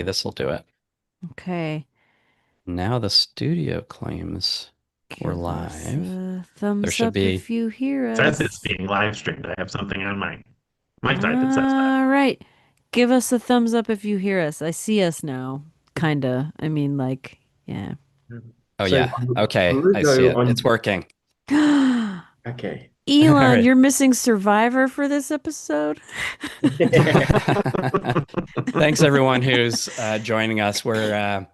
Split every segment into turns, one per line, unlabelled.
This will do it.
Okay.
Now the studio claims we're
Give us
live.
a
There
thumbs
should
up
be.
if you hear
Says it's
us.
being live streamed. I have something on my side that says that.
All right. Give us a thumbs up if you hear us. I see us now. Kinda. I mean, like, yeah.
Oh,
So
yeah. Okay.
I'm gonna
I see
go
it. It's
on.
working.
Okay.
All
Elon,
right.
you're missing Survivor for this episode?
Thanks, everyone who's joining us. We're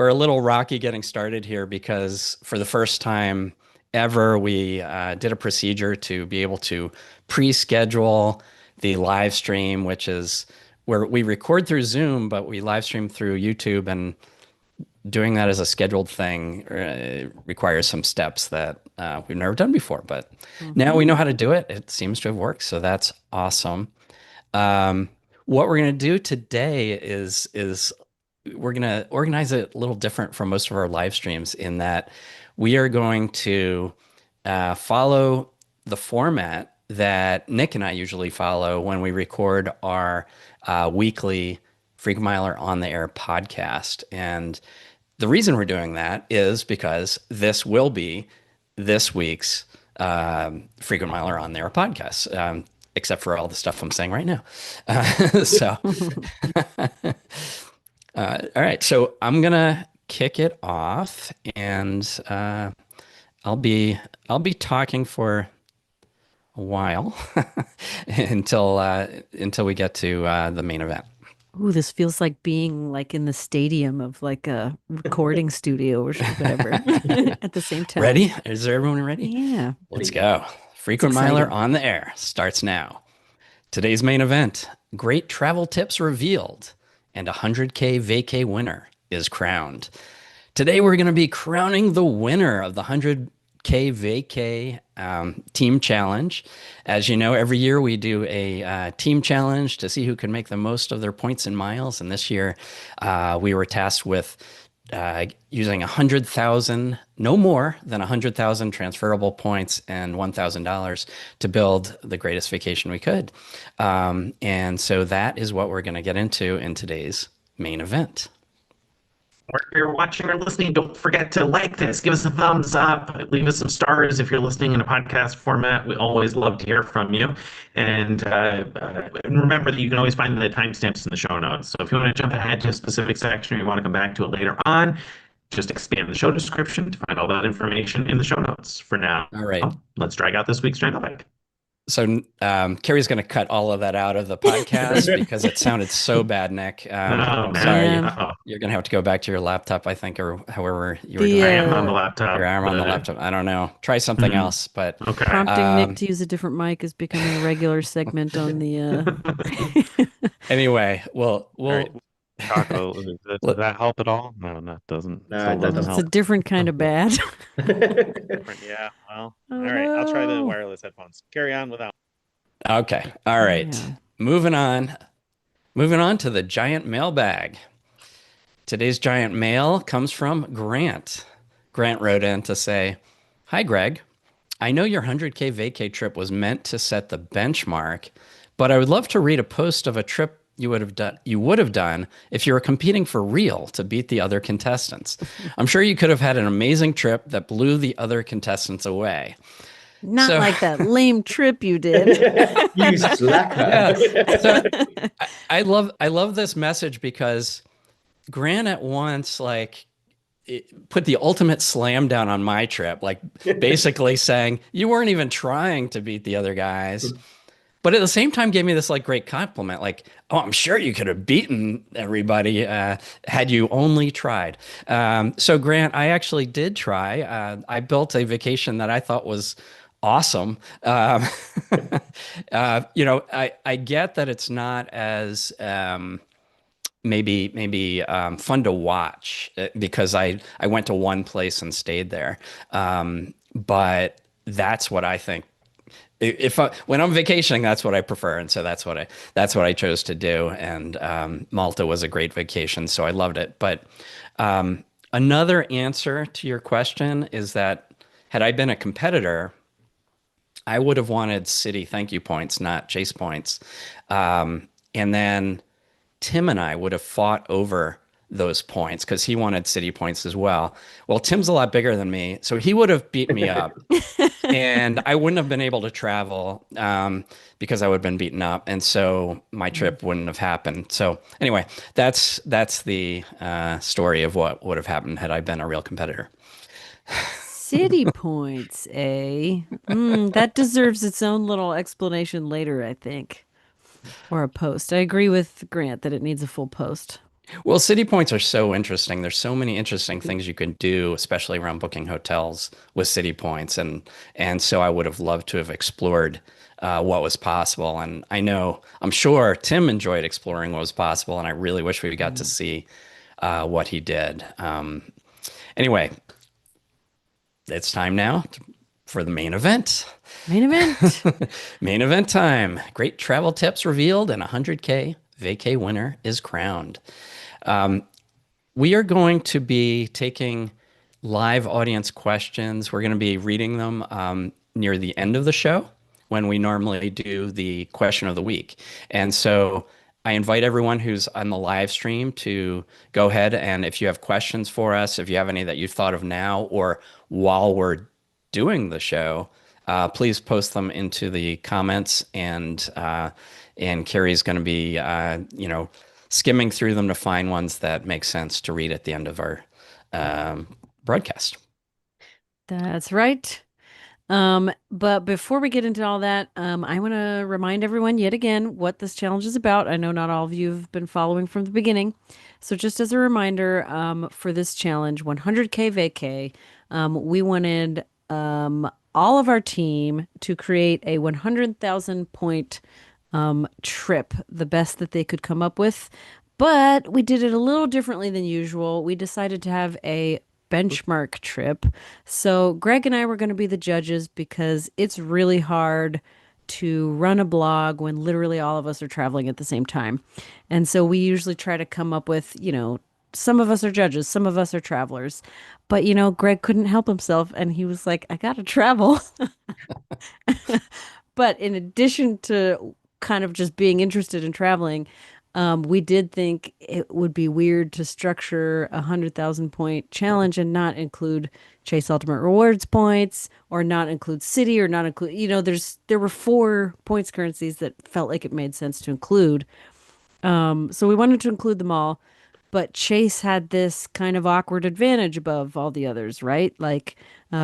a little rocky getting started here because for the first time ever, we did a procedure to be able to pre-schedule the live stream, which is where we record through Zoom, but we live stream through YouTube. And doing that as a scheduled thing requires some steps that we've never done before. But now we
Hmm.
know how to do it. It seems to have worked, so that's awesome. Um, what we're going to do today is we're going to organize it a little different from most of our live streams in that we are going to follow the format that Nick and I usually follow when we record our weekly Freak Miler on the Air podcast. And the reason we're doing that is because this will be this week's Frequent Miler on their podcast, except for all the stuff I'm saying right now. So, all right. So I'm gonna kick it off, and I'll be I'll be talking for a while until we get to the main event.
Ooh, this feels like being like in the stadium of like a recording studio or whatever at the same time.
Ready? Is everyone ready?
Yeah,
Let's go.
it's
Frequent Miler
exciting.
on the air starts now. Today's main event, great travel tips revealed, and a 100K vacay winner is crowned. Today, we're going to be crowning the winner of the 100K vacay team challenge. As you know, every year we do a team challenge to see who can make the most of their points and miles. And this year, we were tasked with using 100,000, no more than 100,000 transferable points and $1,000 to build the greatest vacation we could. And so that is what we're going to get into in today's main event.
Or if you're watching or listening, don't forget to like this. Give us a thumbs up. Leave us some stars if you're listening in a podcast format. We always love to hear from you. And remember that you can always find the timestamps in the show notes. So if you want to jump ahead to a specific section or you want to come back to it later on, just expand the show description to find all that information in the show notes. For now,
All right.
let's drag out this week's Mailbag.
So Carrie's going to cut all of that out of the podcast because it sounded so bad, Nick.
Oh,
Sorry,
man.
Man,
Uh-oh.
you're going to have to go back to your laptop, I think, or however you were
the
doing
I
it.
am on the laptop,
Your arm on the
but
laptop. I don't know. Try something
hmm,
else. But
okay.
prompting Nick
um,
to use a different mic is becoming a regular segment on the
anyway,
All right,
we'll
Taco, does
let-
that help at all? No, that doesn't.
No,
Still
it
doesn't
doesn't
it's a
help.
different kind of
Okay.
bad.
Different. Yeah. Well, all
Oh
right. I'll try the
no.
wireless headphones. Carry on without.
okay. All right.
Yeah.
Moving on. Moving on to the giant mailbag. Today's giant mail comes from Grant. Grant wrote in to say, "Hi, Greg. I know your 100K vacay trip was meant to set the benchmark, but I would love to read a post of a trip you would have done if you were competing for real to beat the other contestants. I'm sure you could have had an amazing trip that blew the other contestants away."
Not
So,
like that lame trip you did.
You slacker.
yeah. So I love this message because Grant at once put the ultimate slam down on my trip, like basically saying you weren't even trying to beat the other guys. But at the same time, gave me this like great compliment, like, "Oh, I'm sure you could have beaten everybody had you only tried." So, Grant, I actually did try. I built a vacation that I thought was awesome. I get that it's not as maybe fun to watch because I went to one place and stayed there. But that's what I think if when I'm vacationing, that's what I prefer, and so that's what I chose to do. And Malta was a great vacation, so I loved it. But another answer to your question is that had I been a competitor, I would have wanted city thank you points, not chase points. And then Tim and I would have fought over those points because he wanted city points as well. Well, Tim's a lot bigger than me, so he would have beat me up, and I wouldn't have been able to travel because I would have been beaten up, and so my trip wouldn't have happened. So anyway, that's the story of what would have happened had I been a real competitor.
City points, eh? That deserves its own little explanation later, I think. Or a post. I agree with Grant that it needs a full post.
Well, city points are so interesting. There's so many interesting things you can do, especially around booking hotels with city points, and so I would have loved to have explored what was possible. And I'm sure Tim enjoyed exploring what was possible, and I really wish we got to see what he did. Anyway, it's time now for the main event.
Main event.
Main event time. Great travel tips revealed, and 100K vacay winner is crowned. We are going to be taking live audience questions. We're going to be reading them near the end of the show when we normally do the question of the week. And so I invite everyone who's on the live stream to go ahead, and if you have questions for us, if you have any that you've thought of now or while we're doing the show, please post them into the comments, and Carrie's going to be skimming through them to find ones that make sense to read at the end of our broadcast.
That's right. But before we get into all that, I want to remind everyone yet again what this challenge is about. I know not all of you have been following from the beginning. So just as a reminder, for this challenge, 100K vacay, we wanted all of our team to create a 100,000 point trip, the best that they could come up with. But we did it a little differently than usual. We decided to have a benchmark trip. So Greg and I were going to be the judges because it's really hard to run a blog when literally all of us are traveling at the same time. And so we usually try to come up with, some of us are judges, some of us are travelers. But, Greg couldn't help himself and he was like, I got to travel. But in addition to kind of just being interested in traveling, we did think it would be weird to structure 100,000 point challenge and not include Chase Ultimate Rewards points, or not include city, or not include, there were 4 points currencies that felt like it made sense to include. So we wanted to include them all, but Chase had this kind of awkward advantage above all the others, right? Like,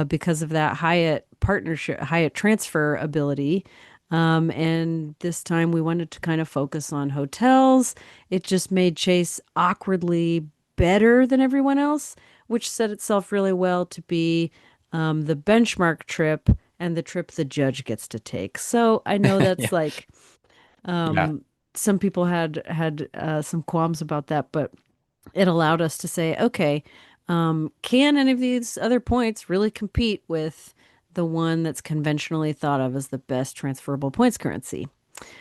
because of that Hyatt partnership, Hyatt transfer ability. And this time we wanted to kind of focus on hotels. It just made Chase awkwardly better than everyone else, which set itself really well to be the benchmark trip and the trip the judge gets to take. So I know that's
Yeah.
like
Yeah.
some people had some qualms about that, but it allowed us to say, okay, can any of these other points really compete with the one that's conventionally thought of as the best transferable points currency?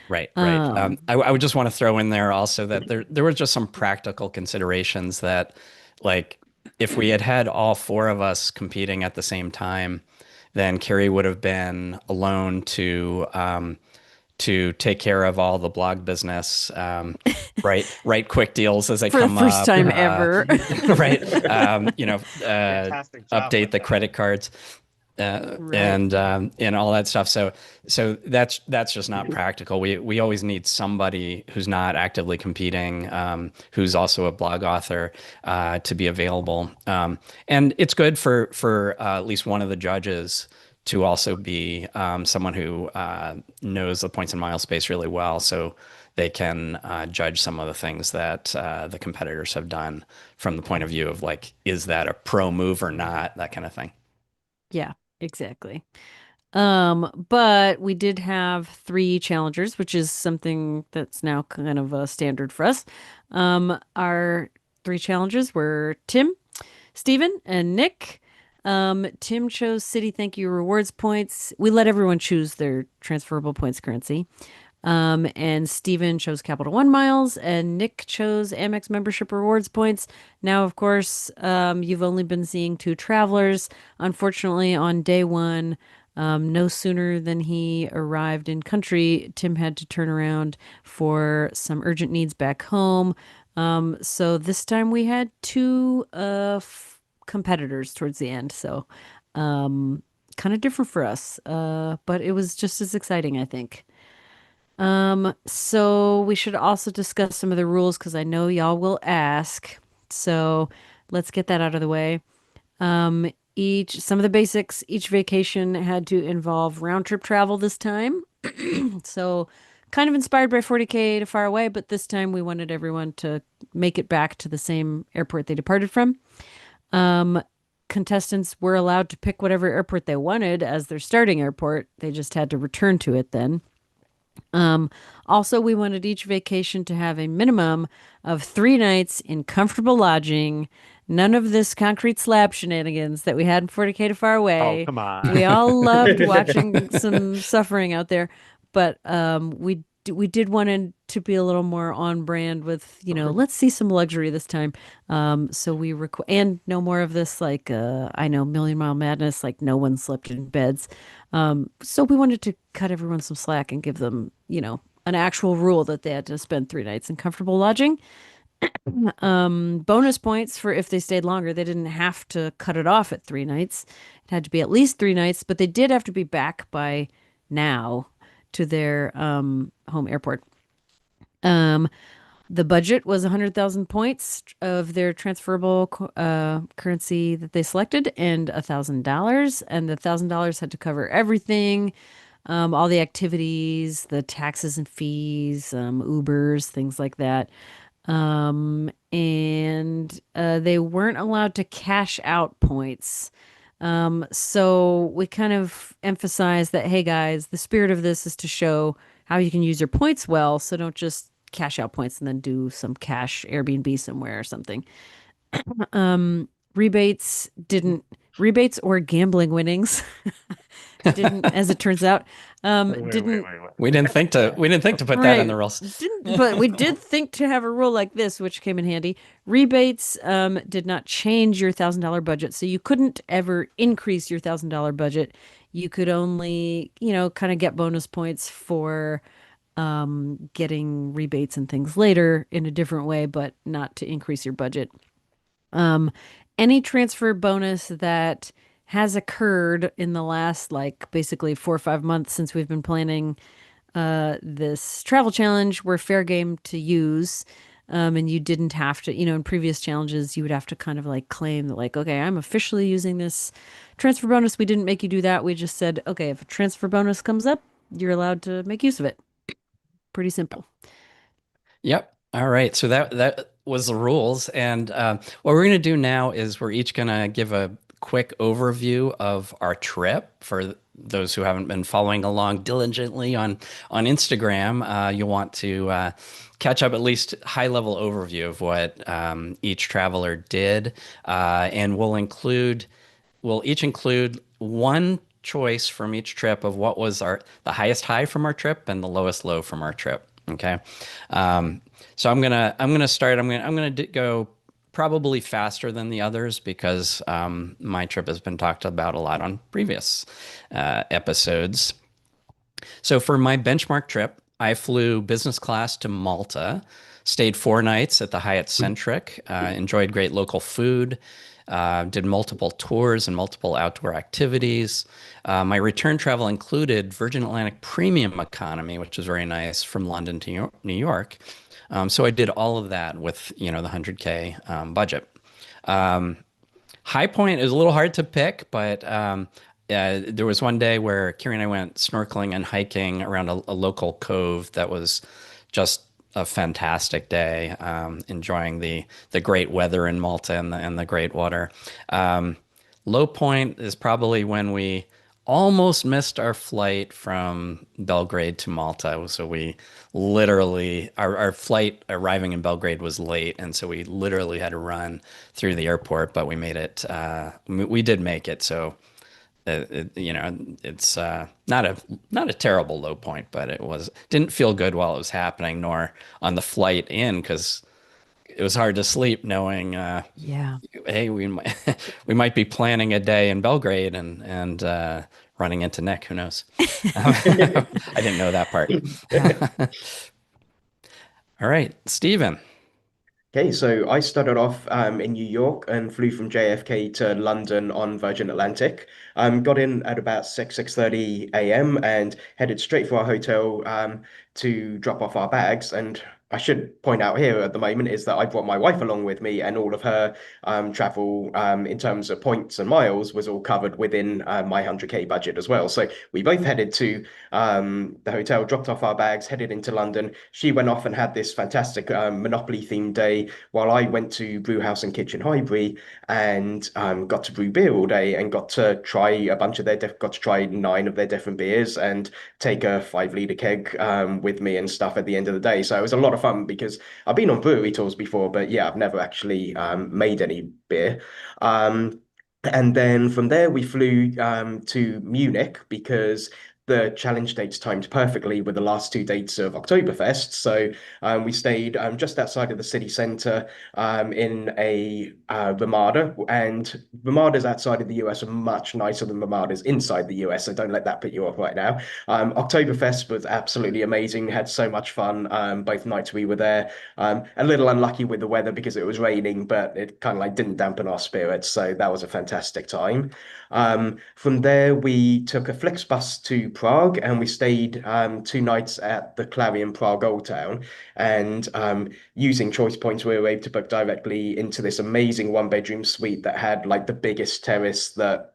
Right.
Um,
I would just want to throw in there also that there were just some practical considerations that, like, if we had had all 4 of us competing at the same time, then Carrie would have been alone to take care of all the blog business, write quick deals as they
for the
come
first
up,
time ever.
right?
Fantastic job
Update
with
the
that.
credit cards.
Right.
And all that stuff. So that's just not practical. We always need somebody who's not actively competing, who's also a blog author, to be available. And it's good for at least one of the judges to also be someone who knows the points and mile space really well, so they can judge some of the things that the competitors have done from the point of view of, like, is that a pro move or not, that kind of thing.
Yeah, exactly. But we did have 3 challengers, which is something that's now kind of a standard for us. Our 3 challengers were Tim, Steven, and Nick. Tim chose City Thank You Rewards points. We let everyone choose their transferable points currency. And Steven chose Capital One miles, and Nick chose Amex membership rewards points. Now, of course, you've only been seeing 2 travelers. Unfortunately, on day 1, No sooner than he arrived in country, Tim had to turn around for some urgent needs back home. So this time we had two competitors towards the end. So kind of different for us, but it was just as exciting, I think. So we should also discuss some of the rules because I know y'all will ask. So let's get that out of the way. Some of the basics, each vacation had to involve round trip travel this time. So kind of inspired by 40K to far away, but this time we wanted everyone to make it back to the same airport they departed from. Um, Contestants were allowed to pick whatever airport they wanted as their starting airport. They just had to return to it then. Um, Also, we wanted each vacation to have a minimum of 3 nights in comfortable lodging. None of this concrete slab shenanigans that we had in 40K to far
Oh,
away.
come on.
We all loved watching some suffering out there, but we did want it to be a little more on brand with, let's see some luxury this time. So and no more of this like I know Million Mile Madness, like no one slept in beds. So we wanted to cut everyone some slack and give them, an actual rule that they had to spend 3 nights in comfortable lodging. Bonus points for if they stayed longer. They didn't have to cut it off at 3 nights. It had to be at least 3 nights, but they did have to be back by now to their home airport. The budget was 100,000 points of their transferable currency that they selected and $1,000. And the $1,000 had to cover everything, all the activities, the taxes and fees, Ubers, things like that. And they weren't allowed to cash out points. So we kind of emphasize that, hey guys, the spirit of this is to show how you can use your points well. So don't just cash out points and then do some cash Airbnb somewhere or something. Um, rebates or gambling winnings didn't, as it turns out, didn't
We didn't think to put that in the rules.
but we did think to have a rule like this, which came in handy. Rebates did not change your $1,000 budget, so you couldn't ever increase your $1,000 budget. You could only, kind of get bonus points for getting rebates and things later in a different way, but not to increase your budget. Um, any transfer bonus that has occurred in the last, like, basically 4 or 5 months since we've been planning this travel challenge were fair game to use. And you didn't have to, in previous challenges, you would have to kind of like claim that, like, okay, I'm officially using this transfer bonus. We didn't make you do that. We just said, okay, if a transfer bonus comes up, you're allowed to make use of it. Pretty simple.
Yep. All right. So that was the rules, and what we're going to do now is we're each going to give a quick overview of our trip for those who haven't been following along diligently on Instagram. You'll want to catch up at least high level overview of what each traveler did, and we'll each include one choice from each trip of what was the highest high from our trip and the lowest low from our trip. Okay. So I'm gonna start. I'm gonna go probably faster than the others because my trip has been talked about a lot on previous episodes. So for my benchmark trip, I flew business class to Malta, stayed 4 nights at the Hyatt Centric, enjoyed great local food, did multiple tours and multiple outdoor activities. My return travel included Virgin Atlantic Premium Economy, which was very nice, from London to New York. So I did all of that with, the 100K budget. High point is a little hard to pick, but there was one day where Kiri and I went snorkeling and hiking around a local cove that was just a fantastic day, enjoying the great weather in Malta and the great water. Low point is probably when we almost missed our flight from Belgrade to Malta. So we literally, our flight arriving in Belgrade was late, and so we literally had to run through the airport, but we made it. We did make it, so it's not a terrible low point, but it didn't feel good while it was happening, nor on the flight in, because it was hard to sleep knowing,
Yeah.
hey, we might we might be planning a day in Belgrade and running into Nick. Who knows? I didn't know that part. All right, Stephen.
Okay, so I started off in New York and flew from JFK to London on Virgin Atlantic. Got in at about 6:30 a.m. and headed straight for our hotel to drop off our bags. And I should point out here at the moment is that I brought my wife along with me, and all of her travel in terms of points and miles was all covered within my 100K budget as well. So we both headed to the hotel, dropped off our bags, headed into London. She went off and had this fantastic Monopoly themed day while I went to Brew House and Kitchen Highbury and got to brew beer all day and got to try a bunch of got to try 9 of their different beers and take a 5 liter keg with me and stuff at the end of the day. So it was a lot of fun because I've been on brewery tours before, but yeah, I've never actually made any beer. And then from there, we flew to Munich because the challenge dates timed perfectly with the last 2 dates of Oktoberfest. So we stayed just outside of the city centre in a Ramada. And Ramadas outside of the US are much nicer than Ramadas inside the US. So don't let that put you off right now. Oktoberfest was absolutely amazing. Had so much fun both nights we were there. A little unlucky with the weather because it was raining, but it kind of like didn't dampen our spirits. So that was a fantastic time. From there, we took a Flixbus to Prague and we stayed 2 nights at the Clarion Prague Old Town. And using choice points, we were able to book directly into this amazing 1 bedroom suite that had like the biggest terrace that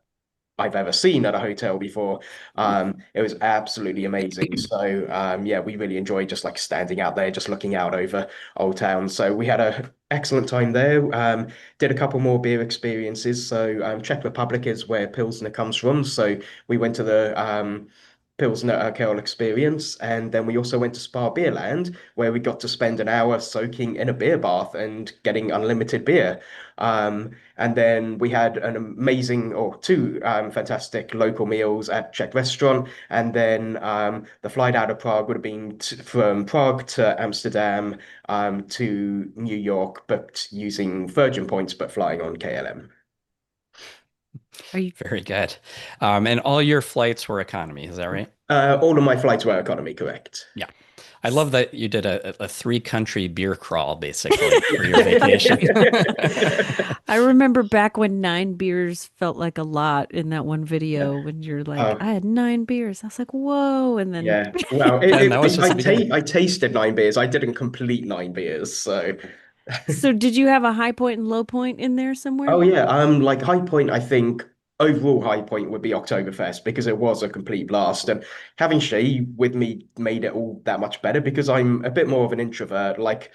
I've ever seen at a hotel before. It was absolutely amazing. So yeah, we really enjoyed just like standing out there, just looking out over Old Town. So we had a excellent time there. Did a couple more beer experiences. So Czech Republic is where Pilsner comes from. So we went to the Pilsner Curl experience, and then we also went to Spa Beerland, where we got to spend an hour soaking in a beer bath and getting unlimited beer. And then we had an amazing, or two fantastic local meals at Czech restaurant. And then the flight out of Prague would have been from Prague to Amsterdam to New York, but using Virgin points, but flying on KLM.
Are you
Very good. And all your flights were economy, is that right?
All of my flights were economy, correct?
Yeah. I love that you did a 3 country beer crawl basically for your vacation.
I remember back when 9 beers felt like a lot in that one video when you're like,
Oh,
I had 9 beers. I was like, whoa. And then
yeah. Well,
And that was just the beginning.
I tasted 9 beers. I didn't complete 9 beers, so.
so did you have a high point and low point in there somewhere?
Oh yeah, like high point, I think overall high point would be Oktoberfest because it was a complete blast. And having Shay with me made it all that much better because I'm a bit more of an introvert. Like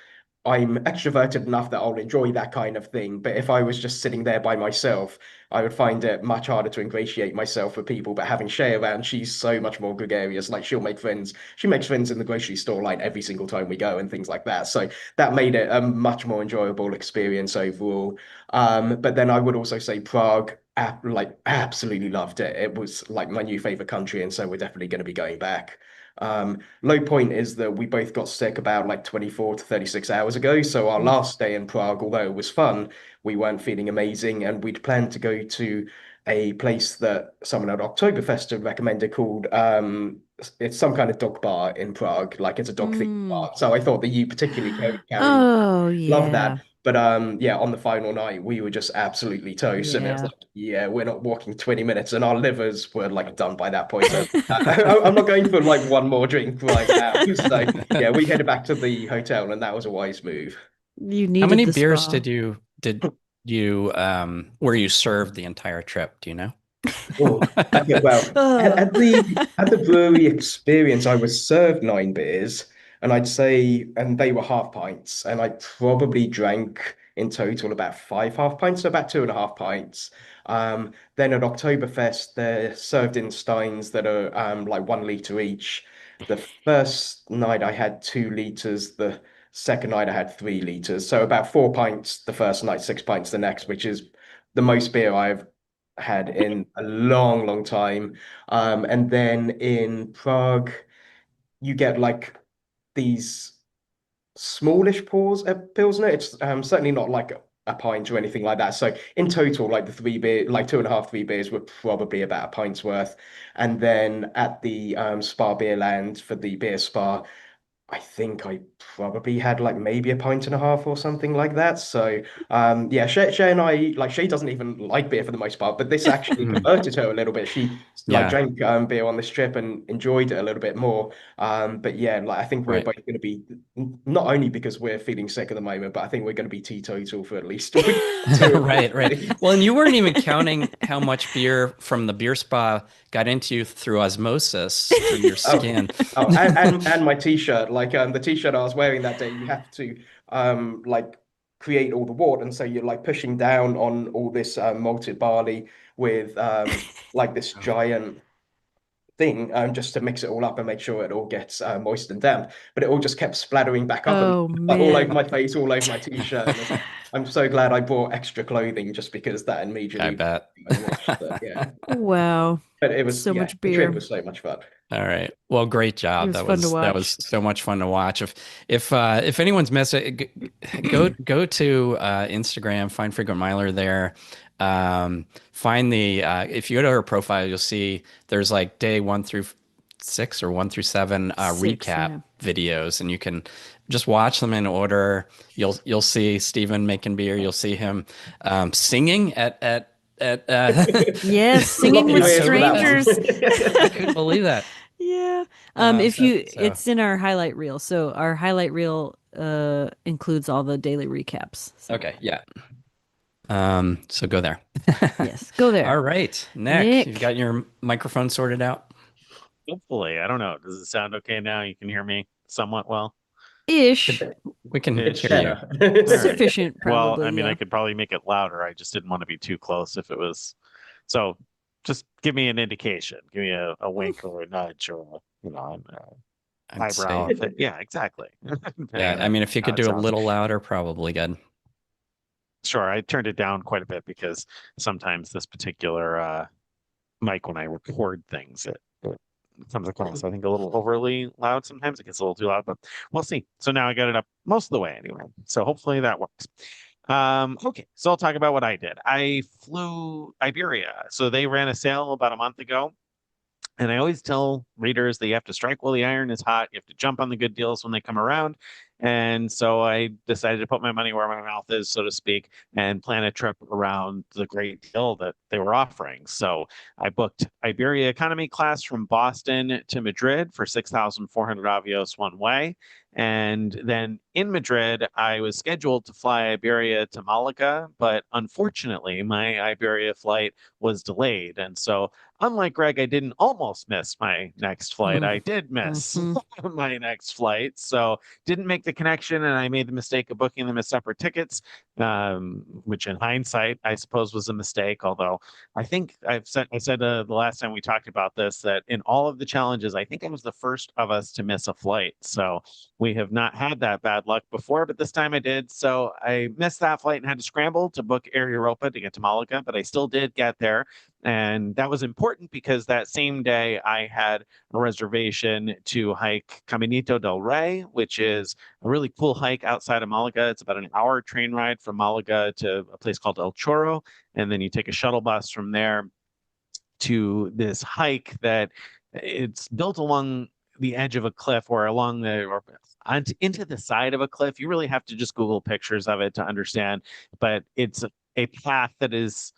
I'm extroverted enough that I'll enjoy that kind of thing. But if I was just sitting there by myself, I would find it much harder to ingratiate myself with people. But having Shay around, she's so much more gregarious. Like she'll make friends. She makes friends in the grocery store like every single time we go and things like that. So that made it a much more enjoyable experience overall. But then I would also say Prague, like absolutely loved it. It was like my new favorite country, and so we're definitely going to be going back. Low point is that we both got sick about like 24 to 36 hours ago. So our
Mm.
last day in Prague, although it was fun, we weren't feeling amazing, and we'd planned to go to a place that someone at Oktoberfest had recommended called it's some kind of dog bar in Prague, like it's a dog themed
Mm.
bar. So I thought that you particularly carry
Oh,
love
yeah.
that. But yeah, on the final night, we were just absolutely toast, and it was
Yeah.
like, yeah, we're not walking 20 minutes, and our livers were like done by that point. So I'm not going for like one more drink right now. So yeah, we headed back to the hotel, and that was a wise move.
You
How
needed
many
the
beers
spa.
did you were you served the entire trip? Do you know?
Oh, okay. Well,
Ugh.
at the brewery experience, I was served 9 beers, and I'd say, and they were half pints, and I probably drank in total about 5 half pints, so about 2.5 pints. Then at Oktoberfest, they're served in steins that are like 1 liter each. The first night I had 2 liters. The second night I had 3 liters. So about 4 pints the first night, 6 pints the next, which is the most beer I've had in a long, long time. And then in Prague, you get like these. smallish pause pilsner. It's certainly not like a pint or anything like that. So in total, like the three beer, like two and a half, three beers were probably about a pint's worth. And then at the Spa Beer Land for the beer spa, I think I probably had like maybe a pint and a half or something like that. So yeah, Shay and I, like, Shay doesn't even like beer for the most part, but this actually
Mhm.
converted her a little bit. She like
Yeah,
drank beer on this trip and enjoyed it a little bit more. But yeah, like I think we're
right.
both going to be, not only because we're feeling sick at the moment, but I think we're going to be teetotal for at least a week or two of this,
Right, right.
really.
Well, and you weren't even counting how much beer from the beer spa got into you through osmosis through your
Oh,
skin.
oh, and my t-shirt, like the t-shirt I was wearing that day, you have to like create all the wort, and so you're like pushing down on all this malted barley with like this
Oh,
giant thing just to mix it all up and make sure it all gets moist and damp. But it all just kept splattering back up and
Oh
all over
man.
my face, all over my t-shirt, and I'm so glad I bought extra clothing just because that
I
immediately
bet.
I washed. But yeah,
Wow.
but it was,
So
yeah,
much
the trip
beer.
was so much fun.
All right. Well, great
It
job.
was fun to
That was
watch.
so much fun to watch. If anyone's missed it, go to Instagram, find Frequent Miler there. Find the if you go to her profile, you'll see there's like day 1 through 6 or 1 through 7
6,
recap
yeah.
videos, and you can just watch them in order. You'll see Steven making beer. You'll see him singing at
Yes, singing
Lucky
with
you here for that
strangers.
I
one.
couldn't believe that.
Yeah. If you
So
it's in our highlight reel. So our highlight reel includes all the daily recaps. So
okay, yeah. So go there.
yes, go
All
there.
right, Nick, you've
Nick
got your microphone sorted out.
Hopefully, I don't know. Does it sound okay now? You can hear me somewhat well.
ish.
We can
It's
Ish.
hear you.
better.
All right.
Sufficient
Well, I
probably,
mean, I
yeah.
could probably make it louder. I just didn't want to be too close if it was. So just give me an indication. Give me a wink or a nudge or, an
I'd
eyebrow.
say,
Yeah, exactly.
yeah.
Depending
I
on
mean, if you
how
could
it
do a
sounds.
little louder, probably good.
Sure, I turned it down quite a bit because sometimes this particular mic, when I record things, it comes across, I think, a little overly loud. Sometimes it gets a little too loud, but we'll see. So now I got it up most of the way anyway. So hopefully that works. Okay, so I'll talk about what I did. I flew Iberia. So they ran a sale about a month ago. And I always tell readers that you have to strike while the iron is hot. You have to jump on the good deals when they come around. And so I decided to put my money where my mouth is, so to speak, and plan a trip around the great deal that they were offering. So I booked Iberia economy class from Boston to Madrid for 6,400 avios one way. And then in Madrid, I was scheduled to fly Iberia to Malaga, but unfortunately, my Iberia flight was delayed. And so unlike Greg, I didn't almost miss my next flight.
Mm,
I did miss
hmm
my next flight. So didn't make the connection. And I made the mistake of booking them as separate tickets, which in hindsight, I suppose was a mistake. Although I said the last time we talked about this, that in all of the challenges, I think I was the first of us to miss a flight. So we have not had that bad luck before, but this time I did. So I missed that flight and had to scramble to book Air Europa to get to Malaga, but I still did get there. And that was important because that same day I had a reservation to hike Caminito del Rey, which is a really cool hike outside of Malaga. It's about an hour train ride from Malaga to a place called El Chorro. And then you take a shuttle bus from there to this hike that it's built along the edge of a cliff or along the or into the side of a cliff. You really have to just Google pictures of it to understand, but it's a path that is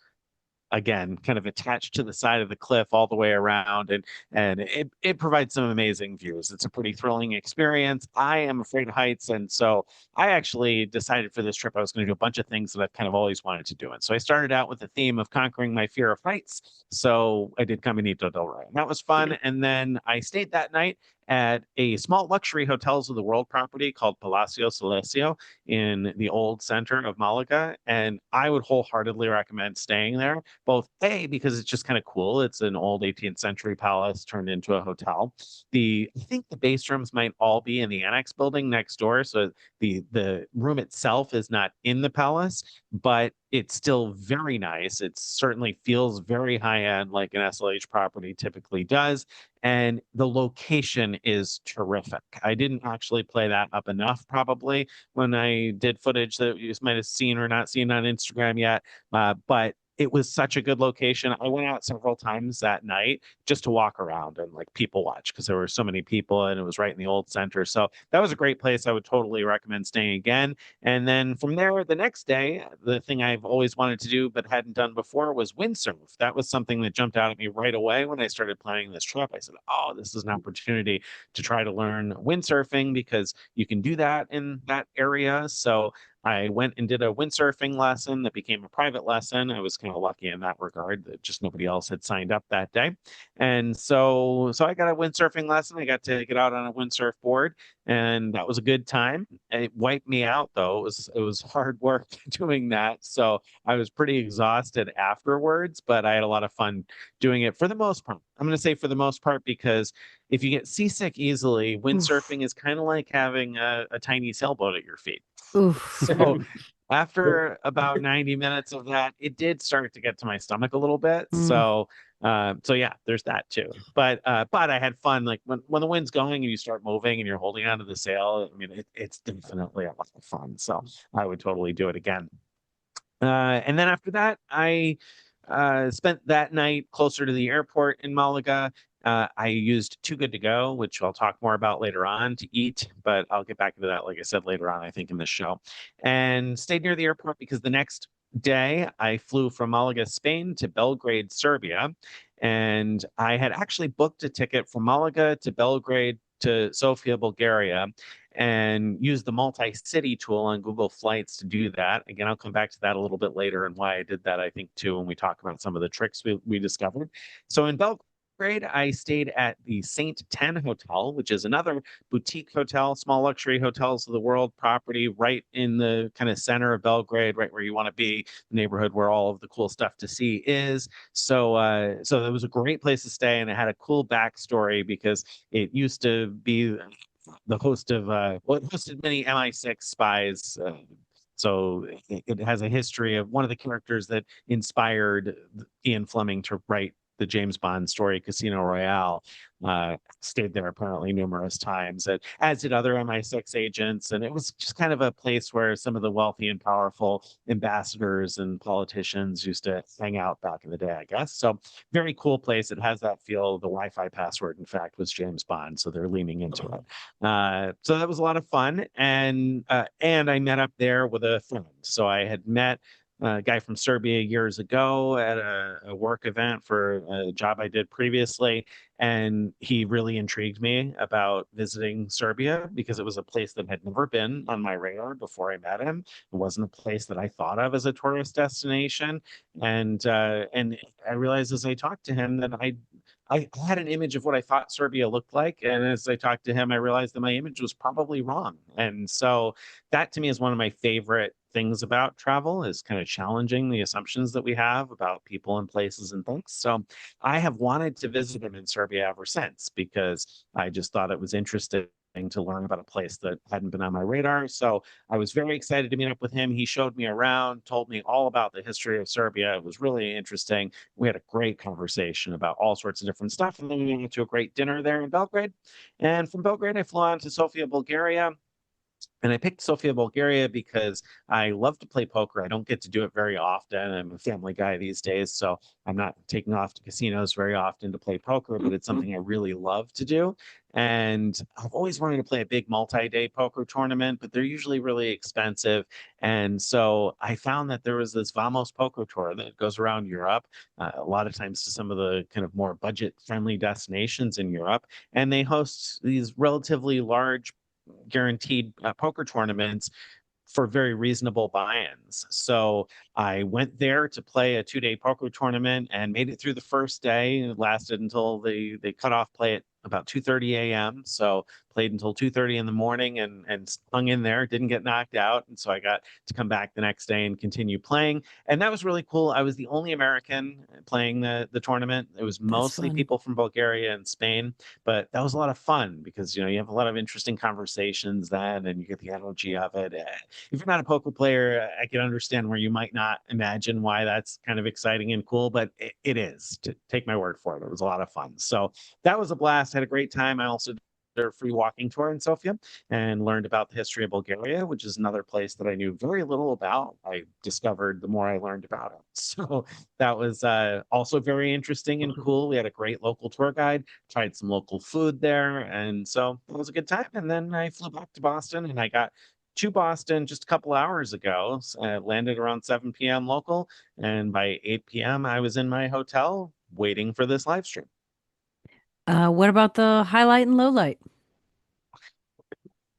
again kind of attached to the side of the cliff all the way around, and it provides some amazing views. It's a pretty thrilling experience. I am afraid of heights, and so I actually decided for this trip I was going to do a bunch of things that I've kind of always wanted to do. And so I started out with the theme of conquering my fear of heights. So I did Caminito del Rey, and that was fun. And then I stayed that night at a small luxury hotels of the world property called Palacio Silecio in the old center of Malaga. And I would wholeheartedly recommend staying there, both A, because it's just kind of cool. It's an old 18th century palace turned into a hotel. I think the base rooms might all be in the annex building next door. So the room itself is not in the palace, but it's still very nice. It certainly feels very high end, like an SLH property typically does. And the location is terrific. I didn't actually play that up enough, probably, when I did footage that you might have seen or not seen on Instagram yet. But it was such a good location. I went out several times that night just to walk around and like people watch because there were so many people and it was right in the old center. So that was a great place. I would totally recommend staying again. And then from there, the next day, the thing I've always wanted to do but hadn't done before was windsurf. That was something that jumped out at me right away when I started planning this trip. I said, oh, this is an opportunity to try to learn windsurfing because you can do that in that area. So I went and did a windsurfing lesson that became a private lesson. I was kind of lucky in that regard that just nobody else had signed up that day. And so I got a windsurfing lesson. I got to get out on a windsurf board, and that was a good time. It wiped me out though. It was hard work doing that. So I was pretty exhausted afterwards, but I had a lot of fun doing it for the most part. I'm going to say for the most part because if you get seasick easily, windsurfing is kind of like having a tiny sailboat at your feet.
Oof.
So after about 90 minutes of that, it did start to get to my stomach a little bit. So yeah, there's that too. But I had fun. Like when the wind's going and you start moving and you're holding onto the sail, I mean, it's definitely a lot of fun. So I would totally do it again. And then after that, I spent that night closer to the airport in Malaga. I used Too Good to Go, which I'll talk more about later on, to eat, but I'll get back into that, like I said, later on, I think, in the show. And stayed near the airport because the next day I flew from Malaga, Spain to Belgrade, Serbia. And I had actually booked a ticket from Malaga to Belgrade to Sofia, Bulgaria, and use the multi-city tool on Google Flights to do that. Again, I'll come back to that a little bit later and why I did that, I think, too, when we talk about some of the tricks we discovered. So in Belgrade, I stayed at the Saint 10 Hotel, which is another boutique hotel, small luxury hotels of the world property right in the kind of center of Belgrade, right where you want to be, the neighborhood where all of the cool stuff to see is. So it was a great place to stay, and it had a cool backstory because it used to be the host of it hosted many MI6 spies. So it has a history of one of the characters that inspired Ian Fleming to write the James Bond story, Casino Royale. Stayed there apparently numerous times, as did other MI6 agents. And it was just kind of a place where some of the wealthy and powerful ambassadors and politicians used to hang out back in the day, I guess. So very cool place. It has that feel. The Wi-Fi password, in fact, was James Bond, so they're leaning into it. So that was a lot of fun. And I met up there with a friend. So I had met a guy from Serbia years ago at a work event for a job I did previously. And he really intrigued me about visiting Serbia because it was a place that had never been on my radar before I met him. It wasn't a place that I thought of as a tourist destination. And I realized as I talked to him that I had an image of what I thought Serbia looked like. And as I talked to him, I realized that my image was probably wrong. And so that to me is one of my favorite things about travel, is kind of challenging the assumptions that we have about people and places and things. So I have wanted to visit him in Serbia ever since because I just thought it was interesting to learn about a place that hadn't been on my radar. So I was very excited to meet up with him. He showed me around, told me all about the history of Serbia. It was really interesting. We had a great conversation about all sorts of different stuff. And then we went to a great dinner there in Belgrade. And from Belgrade, I flew on to Sofia, Bulgaria. And I picked Sofia, Bulgaria because I love to play poker. I don't get to do it very often. I'm a family guy these days, so I'm not taking off to casinos very often to play poker, but it's something I really love to do. And I've always wanted to play a big multi-day poker tournament, but they're usually really expensive. And so I found that there was this Vamos poker tour that goes around Europe, a lot of times to some of the kind of more budget-friendly destinations in Europe. And they host these relatively large guaranteed poker tournaments for very reasonable buy-ins. So I went there to play a 2-day poker tournament and made it through the first day. It lasted until they cut off play at about 2:30 a.m. So played until 2:30 in the morning and hung in there, didn't get knocked out. And so I got to come back the next day and continue playing. And that was really cool. I was the only American playing the tournament. It was mostly
fun.
people from Bulgaria and Spain, but that was a lot of fun because, you know, you have a lot of interesting conversations then, and you get the energy of it. If you're not a poker player, I can understand where you might not imagine why that's kind of exciting and cool, but it is. To take my word for it, it was a lot of fun. So that was a blast. Had a great time. I also did a free walking tour in Sofia and learned about the history of Bulgaria, which is another place that I knew very little about. I discovered the more I learned about it. So that was also very interesting and cool. We had a great local tour guide, tried some local food there. And so it was a good time. And then I flew back to Boston, and I got to Boston just a couple hours ago. Landed around 7 p.m. local. And by 8 p.m., I was in my hotel waiting for this live stream.
What about the highlight and low light?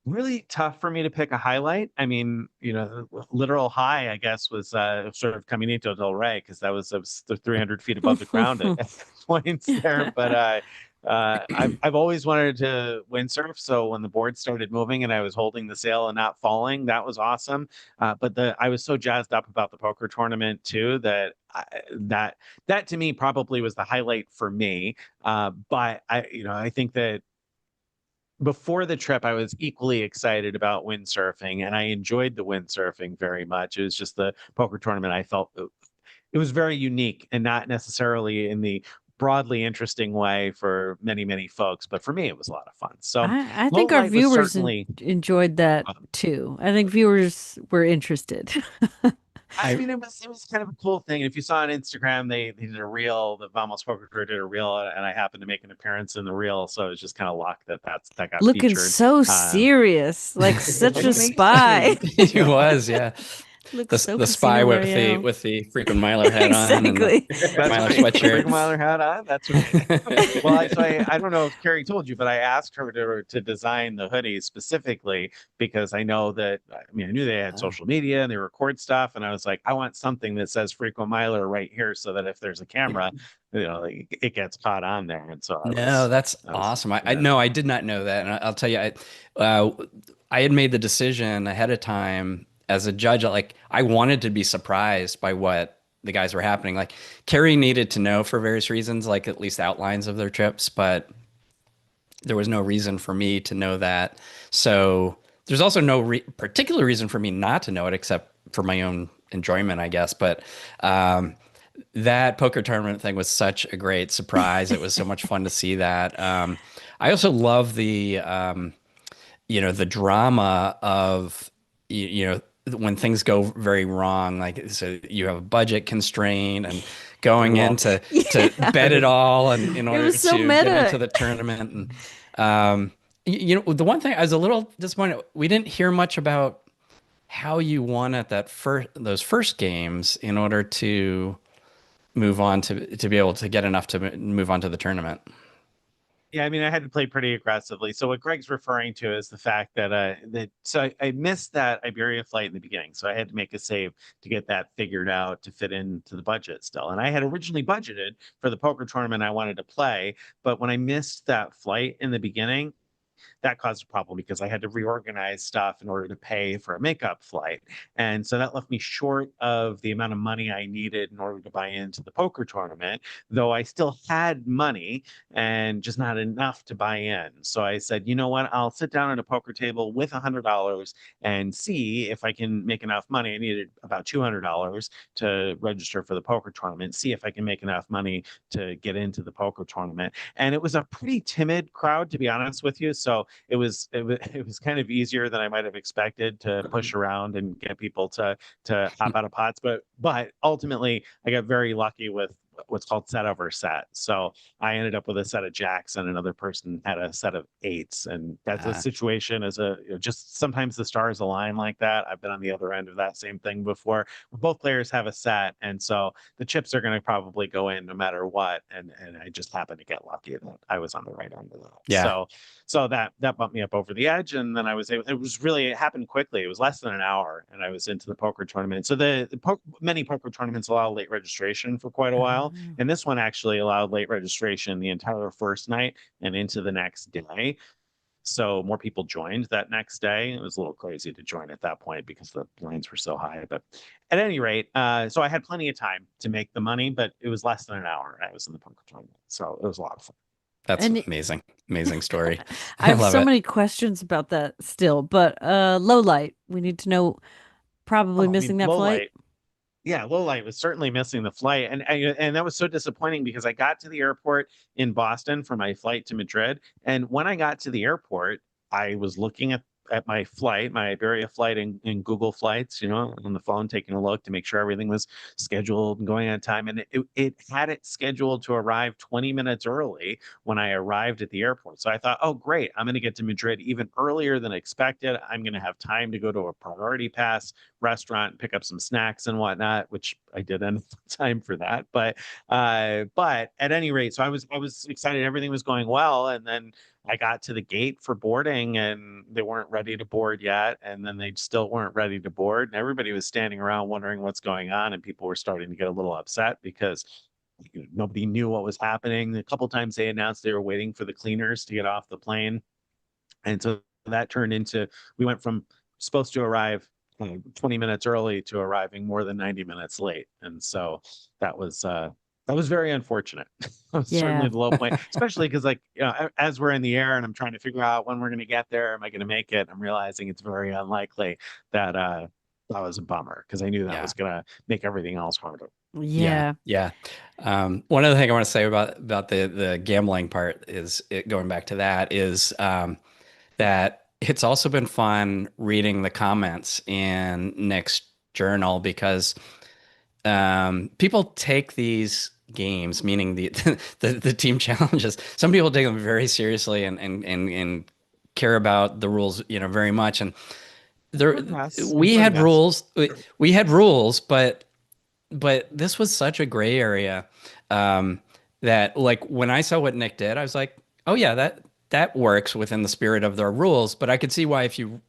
Really tough for me to pick a highlight. I mean, you know, the literal high, I guess, was sort of Caminito del Rey, because that was 300 feet above the ground at points there. But I've always wanted to windsurf. So when the board started moving and I was holding the sail and not falling, that was awesome. But I was so jazzed up about the poker tournament too that to me probably was the highlight for me. But I think that before the trip, I was equally excited about windsurfing, and I enjoyed the windsurfing very much. It was just the poker tournament. I felt it was very unique and not necessarily in the broadly interesting way for many, many folks, but for me, it was a lot of fun. So
I
low
think our
light was
viewers
certainly.
enjoyed that too. I think viewers were interested.
I mean, it was kind of a cool thing. If you saw on Instagram, they did a reel. The Vamos Poker Crew did a reel, and I happened to make an appearance in the reel, so it was just kind of luck that got
Looking
featured.
so serious, like such a
Thank
spy.
you.
He was, yeah.
Looks so
The spy
Casino
with
Royale.
the frequent Miler hat on and the
Exactly.
That's
Miler
right.
sweatshirt.
Miler hat on. That's right. Well, I don't know if Carrie told you, but I asked her to design the hoodies specifically because I know that, I mean, I knew they had social media and they record stuff, and I was like, I want something that says Frequent Miler right here, so that if there's a camera, it gets caught on there. And so
No, that's awesome. I no, I did not know that, and I'll tell you, I had made the decision ahead of time as a judge. Like, I wanted to be surprised by what the guys were happening. Like, Carrie needed to know for various reasons, like at least outlines of their trips, but there was no reason for me to know that. So there's also no particular reason for me not to know it, except for my own enjoyment, I guess. But that poker tournament thing was such a great surprise. It was so much fun to see that. I also love the drama of, when things go very wrong, like, so you have a budget constraint and going in to bet it all and in order
was so
to
meta.
get into the tournament. And the one thing I was a little disappointed, we didn't hear much about how you won at those first games in order to move on to be able to get enough to move on to the tournament.
Yeah, I mean, I had to play pretty aggressively. So what Greg's referring to is the fact that I missed that Iberia flight in the beginning. So I had to make a save to get that figured out to fit into the budget still. And I had originally budgeted for the poker tournament I wanted to play, but when I missed that flight in the beginning, that caused a problem because I had to reorganize stuff in order to pay for a makeup flight. And so that left me short of the amount of money I needed in order to buy into the poker tournament, though I still had money and just not enough to buy in. So I said, you know what, I'll sit down at a poker table with $100 and see if I can make enough money. I needed about $200 to register for the poker tournament, see if I can make enough money to get into the poker tournament. And it was a pretty timid crowd, to be honest with you. So it was kind of easier than I might have expected to push around and get people to hop out of pots. But ultimately, I got very lucky with what's called set over set. So I ended up with a set of jacks and another person had a set of eights. And that's a situation just sometimes the stars align like that. I've been on the other end of that same thing before. Both players have a set. And so the chips are going to probably go in no matter what. And I just happened to get lucky that I was on the right end of that.
Yeah.
So that bumped me up over the edge. And then it happened quickly. It was less than an hour and I was into the poker tournament. So many poker tournaments allow late registration for quite a while. while. And this one actually allowed late registration the entire first night and into the next day. So more people joined that next day. It was a little crazy to join at that point because the lines were so high. But at any rate, so I had plenty of time to make the money, but it was less than an hour. I was in the poker tournament, so it was a lot of fun.
That's
And
amazing. Amazing story.
I have
love
so
it.
many questions about that still, but low light. We need to know, probably
Oh, I
missing
mean,
that
low
flight.
light. Yeah, low light was certainly missing the flight, and that was so disappointing because I got to the airport in Boston for my flight to Madrid, and when I got to the airport, I was looking at my flight, my Iberia flight in Google Flights, on the phone, taking a look to make sure everything was scheduled and going on time, and it had it scheduled to arrive 20 minutes early when I arrived at the airport. So I thought, oh great, I'm going to get to Madrid even earlier than expected. I'm going to have time to go to a priority pass restaurant, pick up some snacks and whatnot, which I did end time for that. But at any rate, so I was excited, everything was going well, and then I got to the gate for boarding and they weren't ready to board yet, and then they still weren't ready to board, and everybody was standing around wondering what's going on, and people were starting to get a little upset because nobody knew what was happening. A couple times they announced they were waiting for the cleaners to get off the plane, and so that turned into, we went from supposed to arrive 20 minutes early to arriving more than 90 minutes late. And so that was very unfortunate. That was certainly
Yeah.
the low point, especially because as we're in the air and I'm trying to figure out when we're going to get there, am I going to make it? I'm realizing it's very unlikely that that was a bummer because I knew that
Yeah.
was going to make everything else harder.
Yeah.
Yeah. One other thing I want to say about the gambling part is going back to that is that it's also been fun reading the comments in Nick's journal because people take these games, meaning the the team challenges. Some people take them very seriously and care about the rules, very much. And there,
Yes,
we
including
had
us.
rules. We had rules, but this was such a gray area that, like, when I saw what Nick did, I was like, oh yeah, that works within the spirit of their rules. But I could see why if you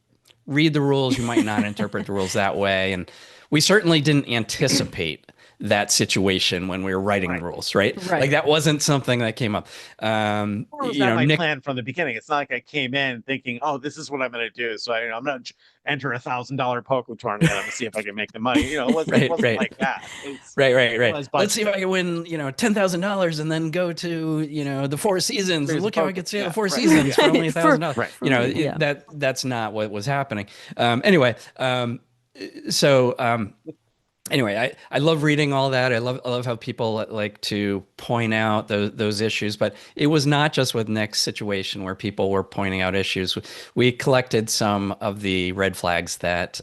read the rules, you might not interpret the rules that way. And we certainly didn't anticipate that situation when we were writing the rules, right?
Right.
Like that wasn't something that came up.
Or was that my
Nick,
plan from the beginning? It's not like I came in thinking, "Oh, this is what I'm going to do." So I'm going to enter $1,000 poker tournament. I'm going to see if I can make the money. It wasn't,
Right,
it wasn't
right.
like that.
Right.
Was
Let's see if
budgeted.
I can win, $10,000 and then go to, the Four Seasons.
Crazy
Look how I
poker.
could stay at
Yeah,
the Four
right.
Seasons for only $1,000.
Right.
Yeah.
That's not what was happening. Anyway, so anyway, I love reading all that. I love how people like to point out those issues, but it was not just with Nick's situation where people were pointing out issues. We collected some of the red flags that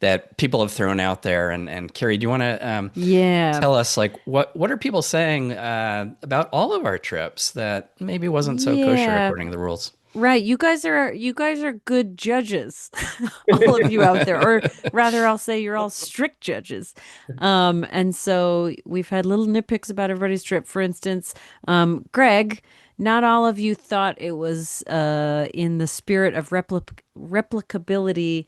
that people have thrown out there. And Carrie, do you want to
Yeah.
tell us, like, what are people saying about all of our trips that maybe wasn't so kosher
Yeah.
according to the rules?
Right. You guys are good judges. All of you out there. Or rather, I'll say you're all strict judges. And so we've had little nitpicks about everybody's trip. For instance, Greg, not all of you thought it was in the spirit of replicability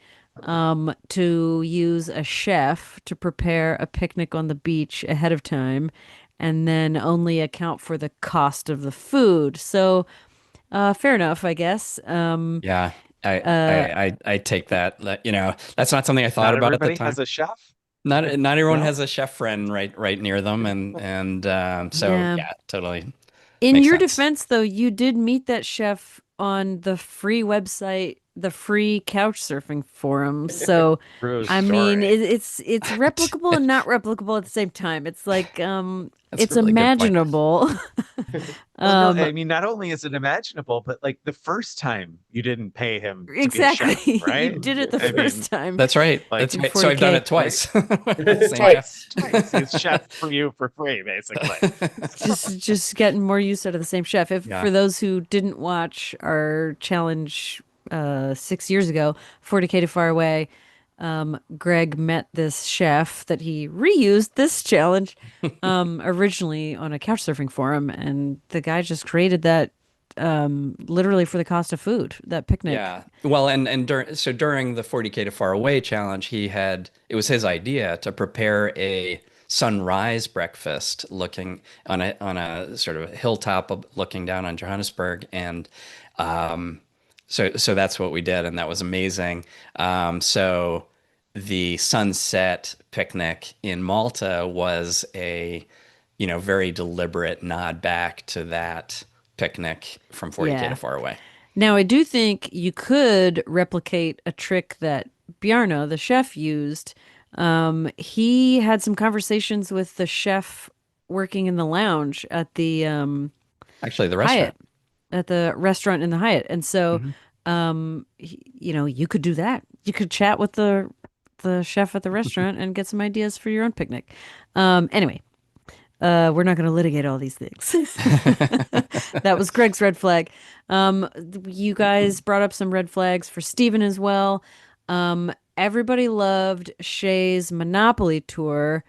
to use a chef to prepare a picnic on the beach ahead of time and then only account for the cost of the food. So fair enough, I guess.
Yeah,
Uh,
I take that. That's not something I thought
Not
about at the
everybody
time.
has a chef.
Not everyone
No?
has a chef friend right near them, and so
Yeah.
yeah, totally
In
makes
your
sense.
defense, though, you did meet that chef on the free website, the free couch surfing forum. So,
True
I mean,
story.
it's replicable and not replicable at the same time. It's like
That's
it's
a really good point.
imaginable.
Well, no,
Um,
I mean, not only is it imaginable, but like the first time you didn't pay him to be a
exactly.
chef,
You
right?
did it the
I
first
mean,
time.
That's right.
Like,
That's
in
right. So I've done
40K.
it twice. Same chef.
twice. He's chef for you for free, basically.
Just getting more use out of the same chef. If
Yeah.
for those who didn't watch our challenge 6 years ago, 40K to Far Away, Greg met this chef that he reused this challenge originally on a couch surfing forum, and the guy just created that literally for the cost of food, that picnic.
Yeah. Well, and during the 40K to Far Away challenge, it was his idea to prepare a sunrise breakfast looking on a sort of hilltop looking down on Johannesburg. And so that's what we did, and that was amazing. So the sunset picnic in Malta was a, very deliberate nod back to that picnic from 40K to
Yeah.
Far Away.
Now, I do think you could replicate a trick that Bjarno, the chef, used. He had some conversations with the chef working in the lounge at the
Actually, the restaurant.
Hyatt, at the restaurant in the Hyatt. And so,
Hmm.
you could do that. You could chat with the chef at the restaurant and get some ideas for your own picnic. Anyway, we're not going to litigate all these things. That was Greg's red flag. You guys brought up some red flags for Steven as well. Everybody loved Shay's Monopoly tour.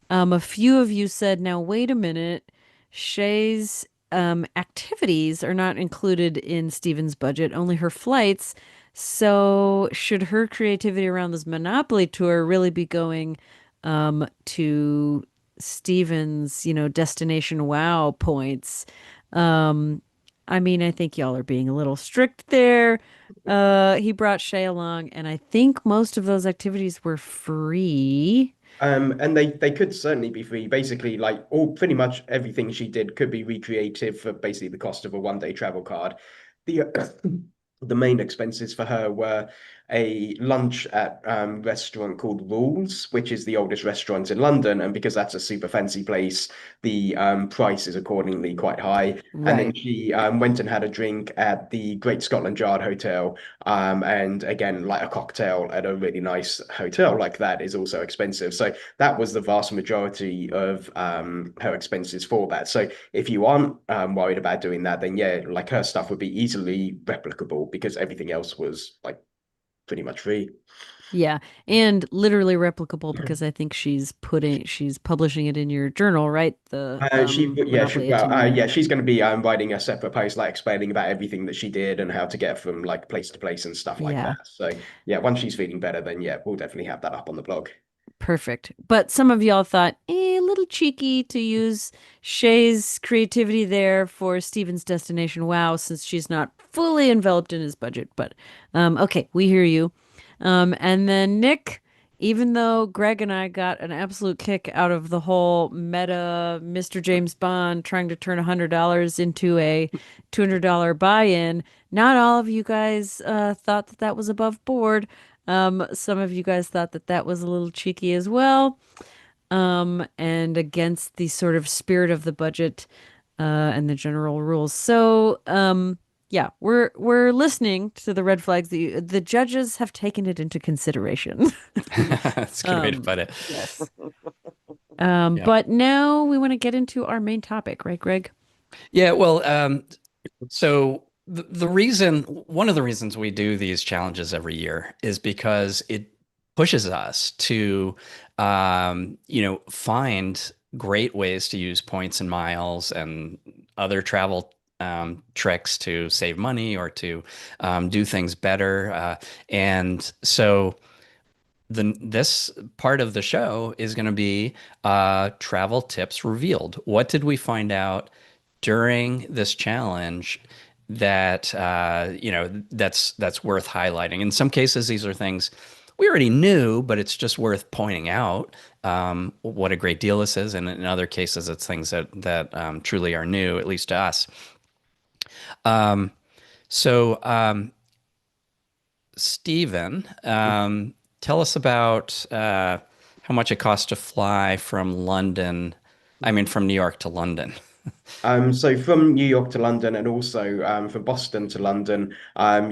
A few of you said, now wait a minute, Shay's activities are not included in Steven's budget, only her flights. So should her creativity around this Monopoly tour really be going to Steven's, destination wow points? Um, I mean, I think y'all are being a little strict there. He brought Shay along, and I think most of those activities were free.
And they could certainly be free. Basically, like all pretty much everything she did could be recreated for basically the cost of a one-day travel card. The the main expenses for her were a lunch at restaurant called Rules, which is the oldest restaurant in London, and because that's a super fancy place, the price is accordingly quite high. And then
Right.
she went and had a drink at the Great Scotland Yard Hotel, and again, like a cocktail at a really nice hotel like that is also expensive. So that was the vast majority of her expenses for that. So if you aren't worried about doing that, then yeah, like her stuff would be easily replicable because everything else was like pretty much free.
Yeah, and literally replicable because I think she's publishing it in your journal, right? The Monopoly itinerary.
Yeah, she's going to be writing a separate post like explaining about everything that she did and how to get from like place to place and stuff like
Yeah,
that. So yeah, once she's feeling better, then yeah, we'll definitely have that up on the blog.
perfect. But some of y'all thought, a little cheeky to use Shay's creativity there for Steven's destination. Wow, since she's not fully enveloped in his budget. But okay, we hear you. And then Nick, even though Greg and I got an absolute kick out of the whole meta Mr. James Bond trying to turn $100 into a $200 buy-in, not all of you guys thought that that was above board. Some of you guys thought that that was a little cheeky as well, and against the sort of spirit of the budget and the general rules. So, yeah, we're listening to the red flags. The judges have taken it into consideration.
That's a good way to put it.
Yes.
Yeah.
But now we want to get into our main topic, right, Greg?
Yeah, well, so one of the reasons we do these challenges every year is because it pushes us to, find great ways to use points and miles and other travel tricks to save money or to do things better. And so this part of the show is going to be travel tips revealed. What did we find out during this challenge that that's worth highlighting? In some cases, these are things we already knew, but it's just worth pointing out what a great deal this is. And in other cases, it's things that truly are new, at least to us. Um, so, Stephen, tell us about how much it costs to fly from London. I mean, from New York to London.
So from New York to London and also from Boston to London,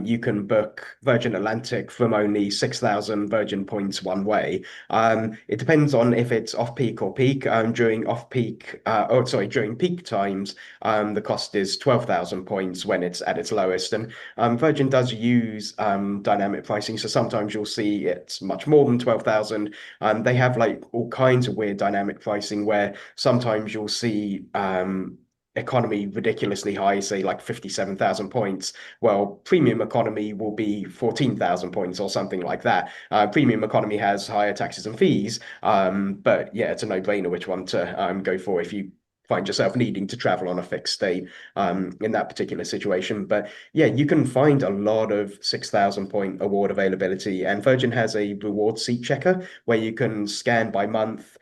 you can book Virgin Atlantic from only 6,000 Virgin points one way. It depends on if it's off peak or peak. During off peak, during peak times, the cost is 12,000 points when it's at its lowest. And Virgin does use dynamic pricing, so sometimes you'll see it's much more than 12,000. They have like all kinds of weird dynamic pricing where sometimes you'll see economy ridiculously high, say like 57,000 points. Well, premium economy will be 14,000 points or something like that. Premium economy has higher taxes and fees, but yeah, it's a no-brainer which one to go for if you find yourself needing to travel on a fixed date in that particular situation. But yeah, you can find a lot of 6,000 point award availability, and Virgin has a reward seat checker where you can scan by month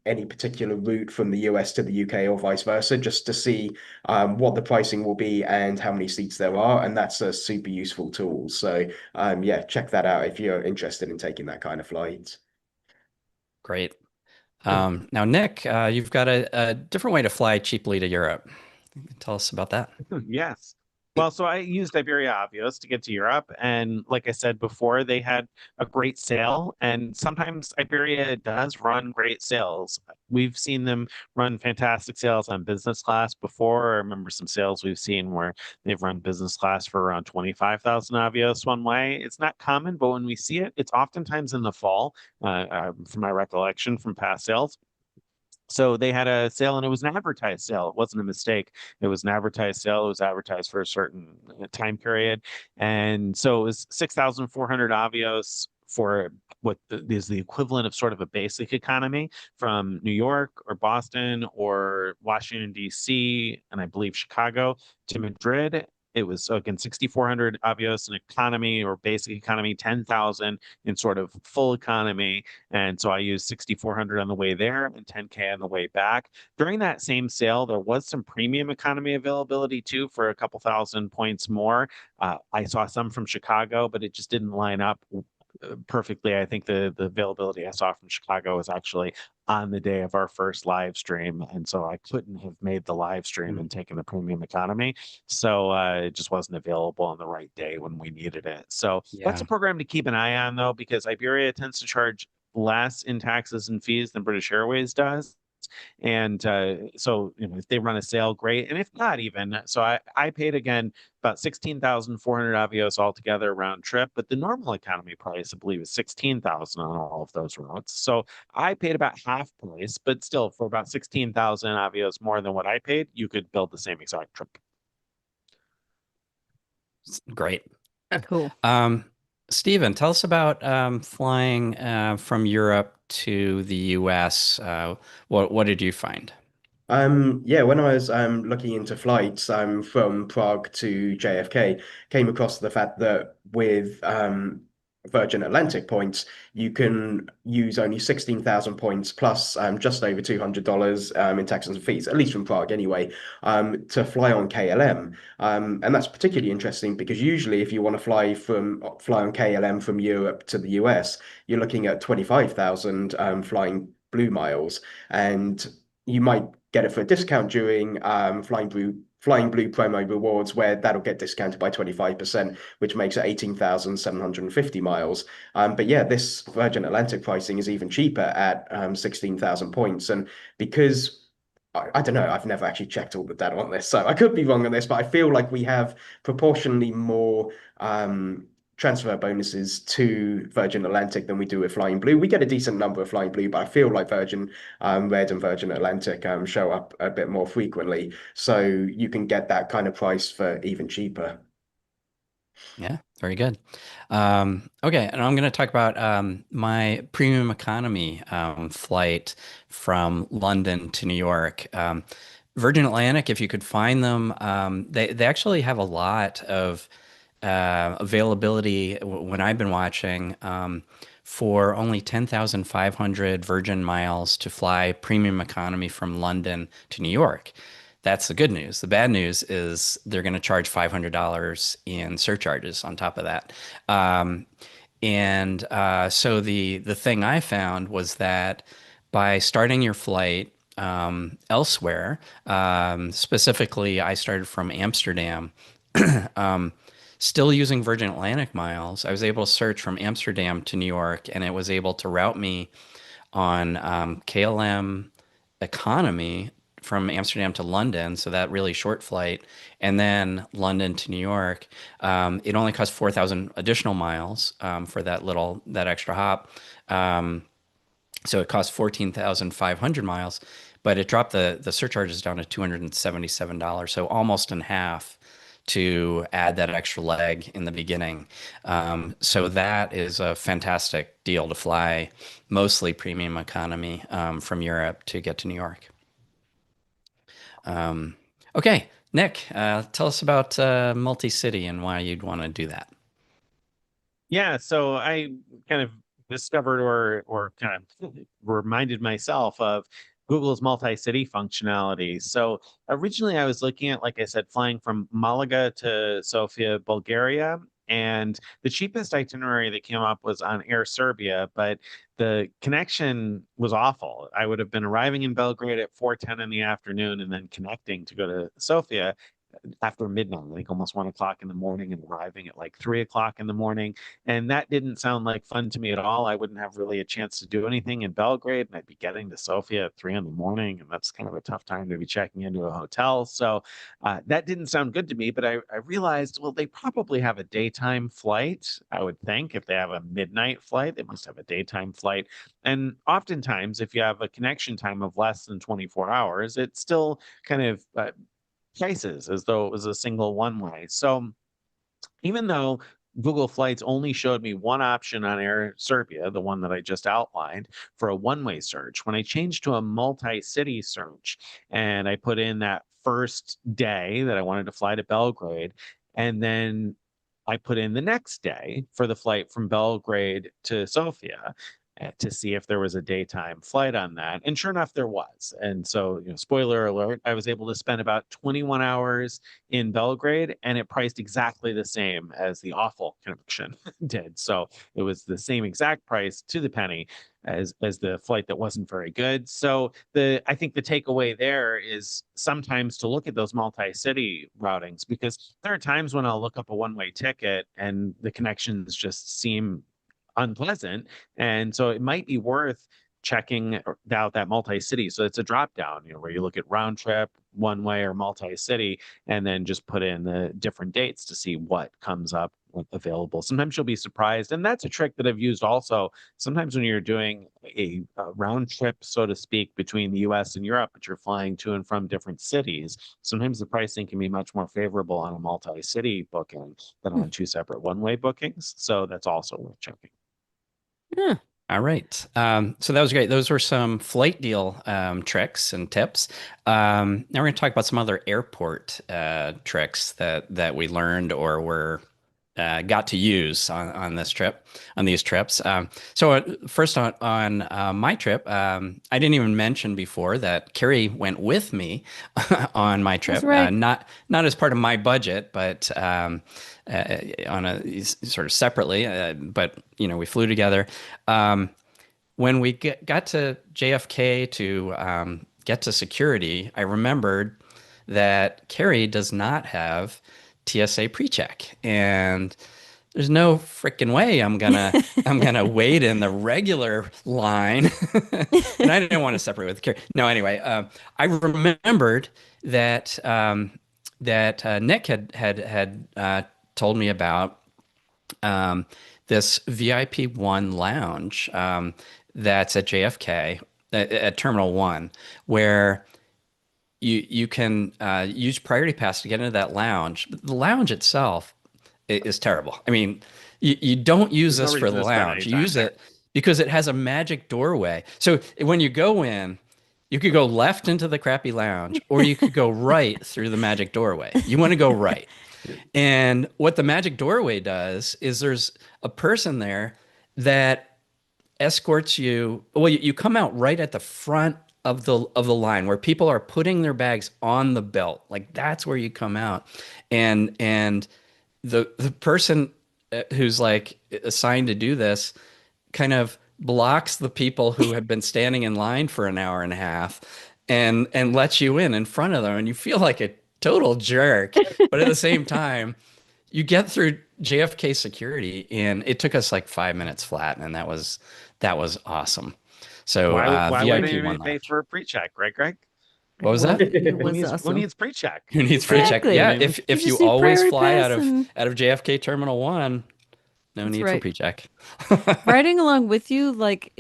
any particular route from the US to the UK or vice versa, just to see what the pricing will be and how many seats there are. And that's a super useful tool. So yeah, check that out if you're interested in taking that kind of flight.
Great. Now, Nick, you've got a different way to fly cheaply to Europe. Tell us about that.
Yes. Well, so I used Iberia Avios to get to Europe. And like I said before, they had a great sale. And sometimes Iberia does run great sales. We've seen them run fantastic sales on business class before. I remember some sales we've seen where they've run business class for around 25,000 Avios one way. It's not common, but when we see it, it's oftentimes in the fall, from my recollection from past sales. So they had a sale and it was an advertised sale. It wasn't a mistake. It was an advertised sale. It was advertised for a certain time period. And so it was 6,400 Avios for what is the equivalent of sort of a basic economy from New York or Boston or Washington, D.C., and I believe Chicago to Madrid. It was, so again, 6,400 Avios in economy or basic economy, 10,000 in sort of full economy. And so I used 6,400 on the way there and 10K on the way back. During that same sale, there was some premium economy availability too for a couple thousand points more. I saw some from Chicago, but it just didn't line up perfectly. I think the availability I saw from Chicago was actually on the day of our first live stream, and so I couldn't have made the live stream and taken the premium economy. So it just wasn't available on the right day when we needed it. So that's
Yeah.
a program to keep an eye on, though, because Iberia tends to charge less in taxes and fees than British Airways does. And so, if they run a sale, great. And if not, even so, I paid again about 16,400 Avios altogether round trip, but the normal economy price, I believe, is 16,000 on all of those routes. So I paid about half price, but still, for about 16,000 Avios more than what I paid, you could build the same exact trip.
Great.
Cool.
Stephen, tell us about flying from Europe to the US. What did you find?
Yeah, when I was looking into flights from Prague to JFK, came across the fact that with Virgin Atlantic points, you can use only 16,000 points plus just over $200 in taxes and fees, at least from Prague anyway, to fly on KLM. And that's particularly interesting because usually if you want to fly on KLM from Europe to the US, you're looking at 25,000 flying Blue miles, and you might get it for a discount during Flying Blue promo rewards, where that'll get discounted by 25%, which makes it 18,750 miles. But yeah, this Virgin Atlantic pricing is even cheaper at 16,000 points. And because I don't know, I've never actually checked all the data on this, so I could be wrong on this, but I feel like we have proportionally more transfer bonuses to Virgin Atlantic than we do with Flying Blue. We get a decent number of Flying Blue, but I feel like Virgin Red and Virgin Atlantic show up a bit more frequently. So you can get that kind of price for even cheaper.
Yeah, very good. Okay, and I'm going to talk about my premium economy flight from London to New York. Virgin Atlantic, if you could find them, they actually have a lot of availability when I've been watching for only 10,500 Virgin miles to fly premium economy from London to New York. That's the good news. The bad news is they're going to charge $500 in surcharges on top of that. So the thing I found was that by starting your flight elsewhere, specifically, I started from Amsterdam. Still using Virgin Atlantic miles, I was able to search from Amsterdam to New York, and it was able to route me on KLM economy from Amsterdam to London, so that really short flight, and then London to New York. It only cost 4,000 additional miles for that extra hop. So it cost 14,500 miles, but it dropped the surcharges down to $277. So almost in half to add that extra leg in the beginning. So that is a fantastic deal to fly mostly premium economy from Europe to get to New York. Okay, Nick, tell us about multi-city and why you'd want to do that.
Yeah, so I kind of discovered or kind of reminded myself of Google's multi-city functionality. So originally I was looking at, like I said, flying from Malaga to Sofia, Bulgaria, and the cheapest itinerary that came up was on Air Serbia, but the connection was awful. I would have been arriving in Belgrade at 4:10 in the afternoon and then connecting to go to Sofia after midnight, like almost 1 o'clock in the morning, and arriving at like 3 o'clock in the morning. And that didn't sound like fun to me at all. I wouldn't have really a chance to do anything in Belgrade, and I'd be getting to Sofia at 3 in the morning. And that's kind of a tough time to be checking into a hotel. So that didn't sound good to me. But I realized, well, they probably have a daytime flight. I would think if they have a midnight flight, they must have a daytime flight. And oftentimes, if you have a connection time of less than 24 hours, it still kind of prices as though it was a single one way. So even though Google Flights only showed me one option on Air Serbia, the one that I just outlined, for a one-way search, when I changed to a multi-city search and I put in that first day that I wanted to fly to Belgrade, and then I put in the next day for the flight from Belgrade to Sofia, to see if there was a daytime flight on that. And sure enough, there was. And so, spoiler alert, I was able to spend about 21 hours in Belgrade, and it priced exactly the same as the awful connection did. So it was the same exact price to the penny as the flight that wasn't very good. So I think the takeaway there is sometimes to look at those multi-city routings, because there are times when I'll look up a one-way ticket and the connections just seem unpleasant. And so it might be worth checking out that multi-city. So it's a drop down, where you look at round trip, one way, or multi-city, and then just put in the different dates to see what comes up available. Sometimes you'll be surprised. And that's a trick that I've used also. Sometimes when you're doing a round trip, so to speak, between the US and Europe, but you're flying to and from different cities, sometimes the pricing can be much more favorable on a multi-city booking than on two separate one-way bookings. So that's also worth checking.
Huh.
All right. So that was great. Those were some flight deal tricks and tips. Now we're going to talk about some other airport tricks that we learned or were got to use on this trip, on these trips. So first on my trip, I didn't even mention before that Carrie went with me on my trip.
That's right.
Not as part of my budget, but on a sort of separately. But we flew together. When we got to JFK to get to security, I remembered that Carrie does not have TSA pre-check, and there's no freaking way I'm gonna wait in the regular line. And I didn't want to separate with Carrie. No, anyway, I remembered that Nick had told me about this VIP1 lounge that's at JFK at Terminal 1, where you can use Priority Pass to get into that lounge. But the lounge itself is terrible. I mean, you don't use
There's
this
no
for
reason
the
to spend
lounge.
any
You
time
use
there.
it because it has a magic doorway. So when you go in, you could go left into the crappy lounge, or you could go right through the magic doorway. You want to go right. And what the magic doorway does is there's a person there that escorts you. Well, you come out right at the front of the line where people are putting their bags on the belt. Like that's where you come out. And the person who's like assigned to do this kind of blocks the people who have been standing in line for an hour and a half and lets you in front of them, and you feel like a total jerk. But at the same time, you get through JFK security, and it took us like 5 minutes flat, and that was awesome. So
Why would
VIP
anybody
one
pay
lounge.
for a pre-check, right, Greg?
What was that?
It
Who
was
needs
awesome.
pre-check?
Who needs pre-check?
Exactly.
Yeah,
You know what I mean?
if
You
you
just need
always
Priority
fly
Pass and
out of JFK Terminal 1, no
that's
need for
right.
pre-check.
Riding along with you, like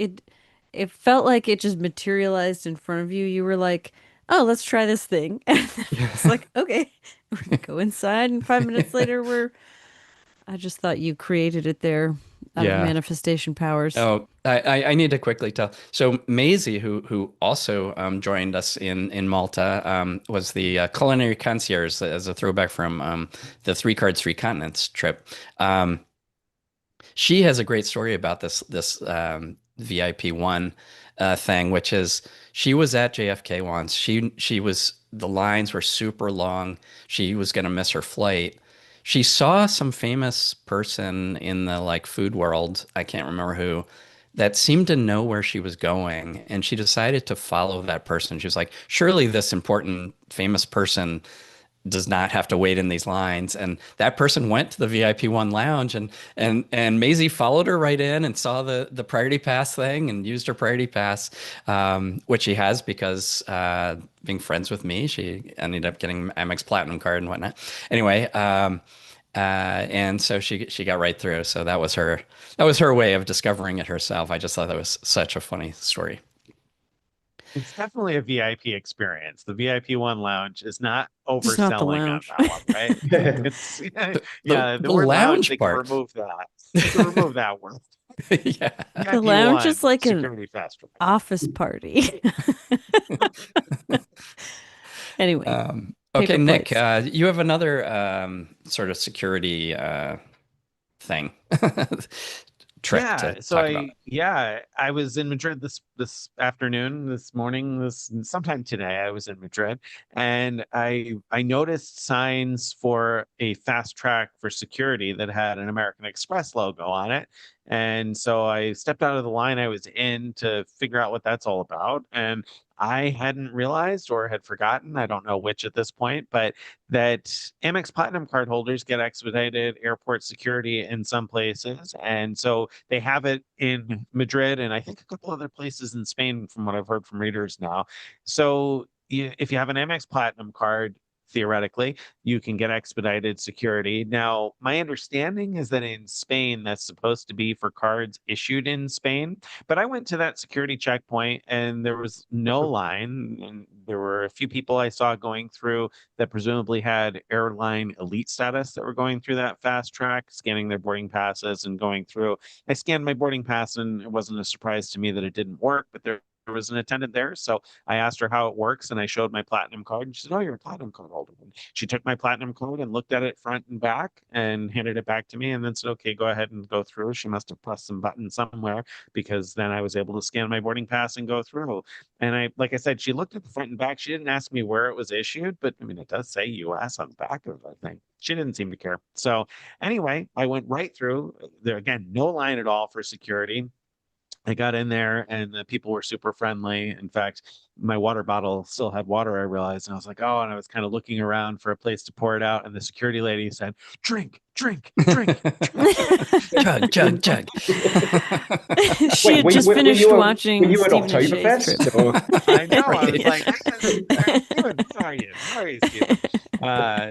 it felt like it just materialized in front of you. You were like, "Oh, let's try this thing." And it's like, "Okay." We go inside, and 5 minutes later, I just thought you created it there out of
Yeah.
manifestation powers.
Oh, I need to quickly tell. So Maisie, who also joined us in Malta, was the culinary concierge as a throwback from the Three Cards, Three Continents trip. She has a great story about this VIP one thing, which is she was at JFK once. She was the lines were super long. She was going to miss her flight. She saw some famous person in the like food world. I can't remember who. That seemed to know where she was going, and she decided to follow that person. She was like, "Surely this important, famous person does not have to wait in these lines." And that person went to the VIP one lounge, and Maisie followed her right in and saw the priority pass thing and used her priority pass, which she has because being friends with me, she ended up getting Amex Platinum card and whatnot. Anyway, and so she got right through. So that was her way of discovering it herself. I just thought that was such a funny story.
It's definitely a VIP experience. The VIP one lounge is not
Just not the
overselling on
lounge.
that one, right? It's yeah, the
The
word lounge,
lounge
they can
part.
remove that. They can remove that word.
Yeah.
The
VIP
lounge
one,
is like an
security fast track.
office party. Anyway,
Okay,
paper
Nick,
plates.
you have another sort of security thing trick to
Yeah, so
talk about.
I was in Madrid this afternoon, this morning, this sometime today I was in Madrid, and I noticed signs for a fast track for security that had an American Express logo on it. And so I stepped out of the line I was in to figure out what that's all about. And I hadn't realized or had forgotten, I don't know which at this point, but that Amex Platinum card holders get expedited airport security in some places. And so they have it in Madrid and I think a couple other places in Spain, from what I've heard from readers now. So if you have an Amex Platinum card, theoretically, you can get expedited security. Now, my understanding is that in Spain, that's supposed to be for cards issued in Spain. But I went to that security checkpoint and there was no line. And there were a few people I saw going through that presumably had airline elite status that were going through that fast track, scanning their boarding passes and going through. I scanned my boarding pass and it wasn't a surprise to me that it didn't work, but there was an attendant there. So I asked her how it works and I showed my platinum card. And she said, "Oh, you're a platinum card holder." And she took my platinum card and looked at it front and back and handed it back to me and then said, "Okay, go ahead and go through." She must have pressed some button somewhere because then I was able to scan my boarding pass and go through. And like I said, she looked at the front and back. She didn't ask me where it was issued, but I mean, it does say US on the back of it, I think. She didn't seem to care. So anyway, I went right through. There again, no line at all for security. I got in there and the people were super friendly. In fact, my water bottle still had water, I realized. And I was like, oh, and I was kind of looking around for a place to pour it out. And the security lady said, "Drink, drink, drink."
Chug, chug, chug.
She
Wait,
had just
were
finished
you were
watching
you at
Stephen and Shay's trip.
Oktoberfest or?
I know. I was
Right.
like, Steven, how are you? How are you, Steven?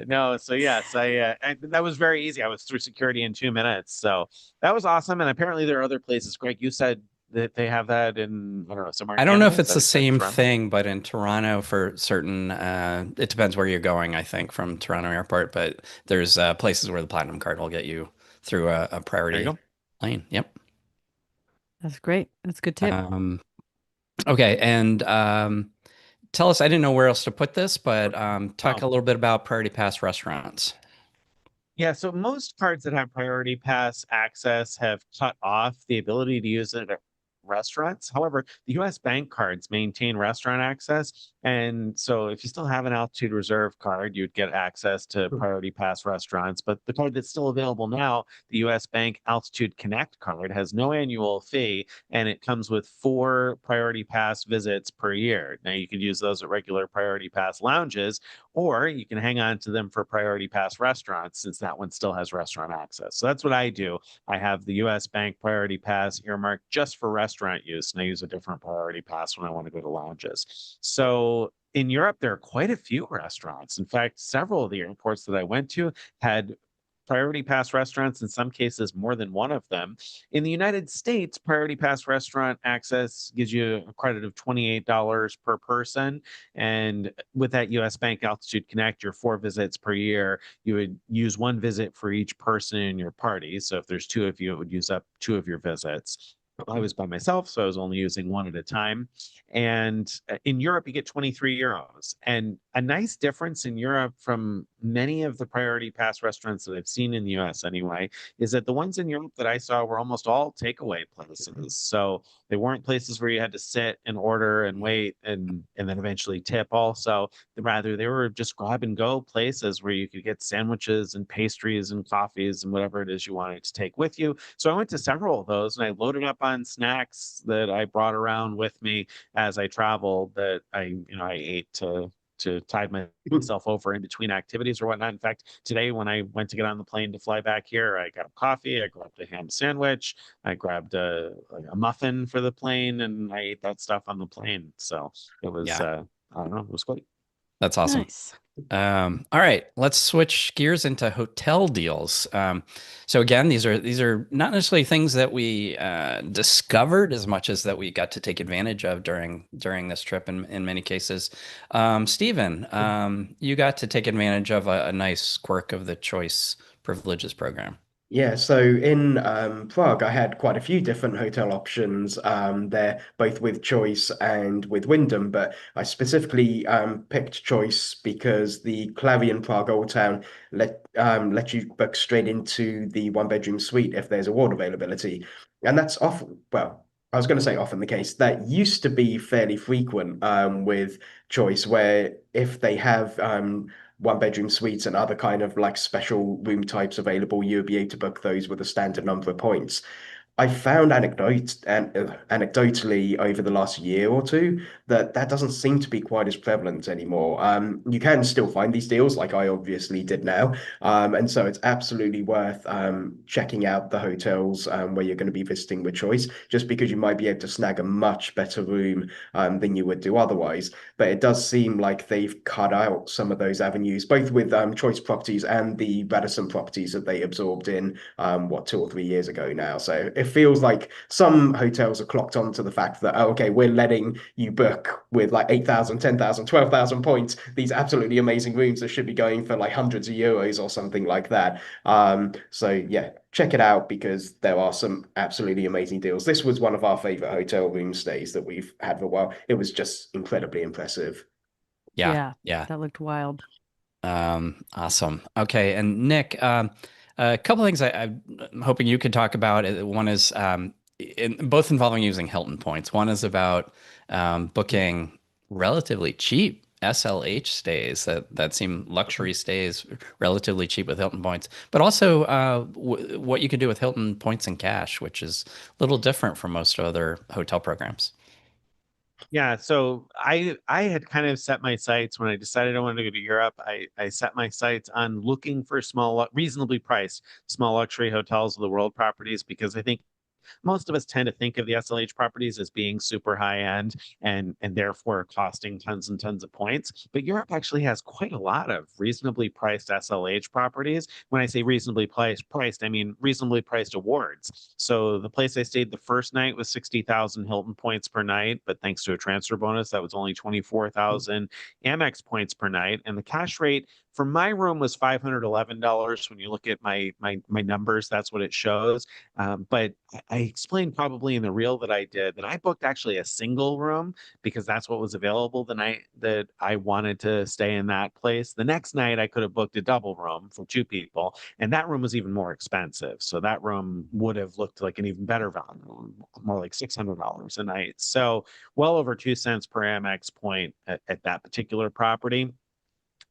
No, so yes, that was very easy. I was through security in 2 minutes. So that was awesome. And apparently there are other places. Greg, you said that they have that in, I don't know, somewhere in
I don't know
Canada.
if
Is
it's
that
the
in
same
Toronto?
thing, but in Toronto for certain, it depends where you're going, I think, from Toronto Airport, but there's places where the Platinum card will get you through a
There you
priority
go.
lane. Yep.
That's great. That's a good tip.
Um, okay. And tell us, I didn't know where else to put this, but talk
Oh.
a little bit about Priority Pass restaurants.
Yeah, so most cards that have priority pass access have cut off the ability to use it at restaurants. However, the US bank cards maintain restaurant access. And so if you still have an altitude reserve card, you'd get access to priority pass restaurants. But the card that's still available now, the US Bank Altitude Connect card, has no annual fee and it comes with 4 priority pass visits per year. Now you could use those at regular priority pass lounges, or you can hang on to them for priority pass restaurants since that one still has restaurant access. So that's what I do. I have the US Bank Priority Pass earmarked just for restaurant use, and I use a different Priority Pass when I want to go to lounges. So in Europe, there are quite a few restaurants. In fact, several of the airports that I went to had Priority Pass restaurants, in some cases, more than one of them. In the United States, Priority Pass restaurant access gives you a credit of $28 per person. And with that US Bank Altitude Connect, your 4 visits per year, you would use 1 visit for each person in your party. So if there's 2 of you, it would use up 2 of your visits. I was by myself, so I was only using 1 at a time. And in Europe, you get 23 euros. And a nice difference in Europe from many of the Priority Pass restaurants that I've seen in the US anyway, is that the ones in Europe that I saw were almost all takeaway places. So they weren't places where you had to sit and order and wait and then eventually tip also. Rather, they were just grab and go places where you could get sandwiches and pastries and coffees and whatever it is you wanted to take with you. So I went to several of those and I loaded up on snacks that I brought around with me as I traveled that I ate to tide myself over in between activities or whatnot. In fact, today when I went to get on the plane to fly back here, I got a coffee, I grabbed a ham sandwich, I grabbed a muffin for the plane, and I ate that stuff on the plane. So it was,
Yeah.
I don't know, it was great.
That's awesome.
Nice.
All right, let's switch gears into hotel deals. So again, these are not necessarily things that we discovered as much as that we got to take advantage of during this trip in many cases. Stephen, you got to take advantage of a nice quirk of the Choice Privileges program.
Yeah, so in Prague, I had quite a few different hotel options there, both with Choice and with Wyndham. But I specifically picked Choice because the Clarion Prague Old Town let you book straight into the one-bedroom suite if there's a ward availability, and that's often, well, I was going to say often the case. That used to be fairly frequent with Choice, where if they have one bedroom suites and other kind of like special room types available, you'll be able to book those with a standard number of points. I found anecdotally over the last year or two that that doesn't seem to be quite as prevalent anymore. You can still find these deals, like I obviously did now, and so it's absolutely worth checking out the hotels where you're going to be visiting with Choice, just because you might be able to snag a much better room than you would do otherwise. But it does seem like they've cut out some of those avenues, both with Choice Properties and the Radisson properties that they absorbed in 2 or 3 years ago now. So it feels like some hotels are clocked onto the fact that, oh, okay, we're letting you book with like 8,000, 10,000, 12,000 points, these absolutely amazing rooms that should be going for like hundreds of euros or something like that. So yeah, check it out because there are some absolutely amazing deals. This was one of our favorite hotel room stays that we've had for a while. It was just incredibly impressive.
Yeah.
That looked wild.
Awesome. Okay, and Nick, a couple things I'm hoping you could talk about. One is both involving using Hilton points. One is about booking relatively cheap SLH stays that seem luxury stays, relatively cheap with Hilton points, but also what you can do with Hilton points and cash, which is a little different from most other hotel programs.
Yeah, so I had kind of set my sights when I decided I wanted to go to Europe. I set my sights on looking for small, reasonably priced small luxury hotels of the world properties because I think most of us tend to think of the SLH properties as being super high end and therefore costing tons and tons of points. But Europe actually has quite a lot of reasonably priced SLH properties. When I say reasonably priced, I mean reasonably priced awards. So the place I stayed the first night was 60,000 Hilton points per night, but thanks to a transfer bonus, that was only 24,000 Amex points per night. And the cash rate for my room was $511. When you look at my numbers, that's what it shows. But I explained probably in the reel that I did that I booked actually a single room because that's what was available the night that I wanted to stay in that place. The next night, I could have booked a double room for 2 people, and that room was even more expensive. So that room would have looked like an even better value, more like $600 a night. So well over 2 cents per Amex point at that particular property.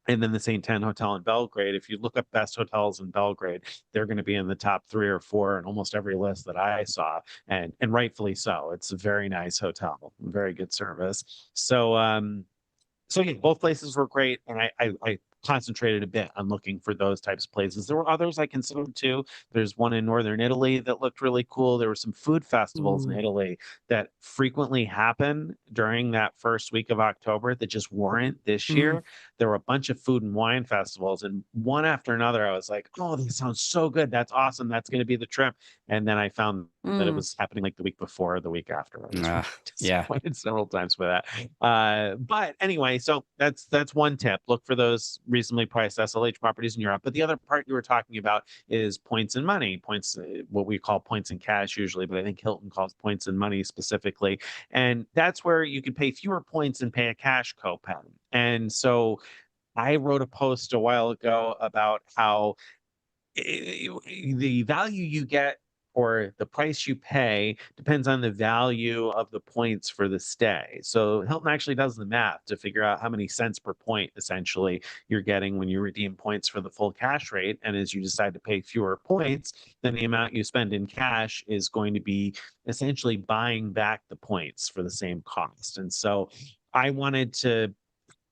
And then the St. 10 Hotel in Belgrade, if you look up best hotels in Belgrade, they're going to be in the top 3 or 4 in almost every list that I saw, and rightfully so. It's a very nice hotel, very good service. So yeah, both places were great, and I concentrated a bit on looking for those types of places. There were others I considered too. There's one in northern Italy that looked really cool. There were some food festivals in
Ooh.
Italy that frequently happen during that first week of October that just weren't this year. There were a bunch of food and wine festivals, and one after another, I was like, oh, this sounds so good. That's awesome. That's going to be the trip. And then I found that it was happening like the week before or the week after. I was really
Yeah.
disappointed several times with that. But anyway, so that's one tip. Look for those reasonably priced SLH properties in Europe. But the other part you were talking about is points and money. Points, what we call points and cash usually, but I think Hilton calls points and money specifically. And that's where you can pay fewer points and pay a cash copay. And so I wrote a post a while ago about how the value you get or the price you pay depends on the value of the points for the stay. So Hilton actually does the math to figure out how many cents per point essentially you're getting when you redeem points for the full cash rate. And as you decide to pay fewer points, then the amount you spend in cash is going to be essentially buying back the points for the same cost. And so I wanted to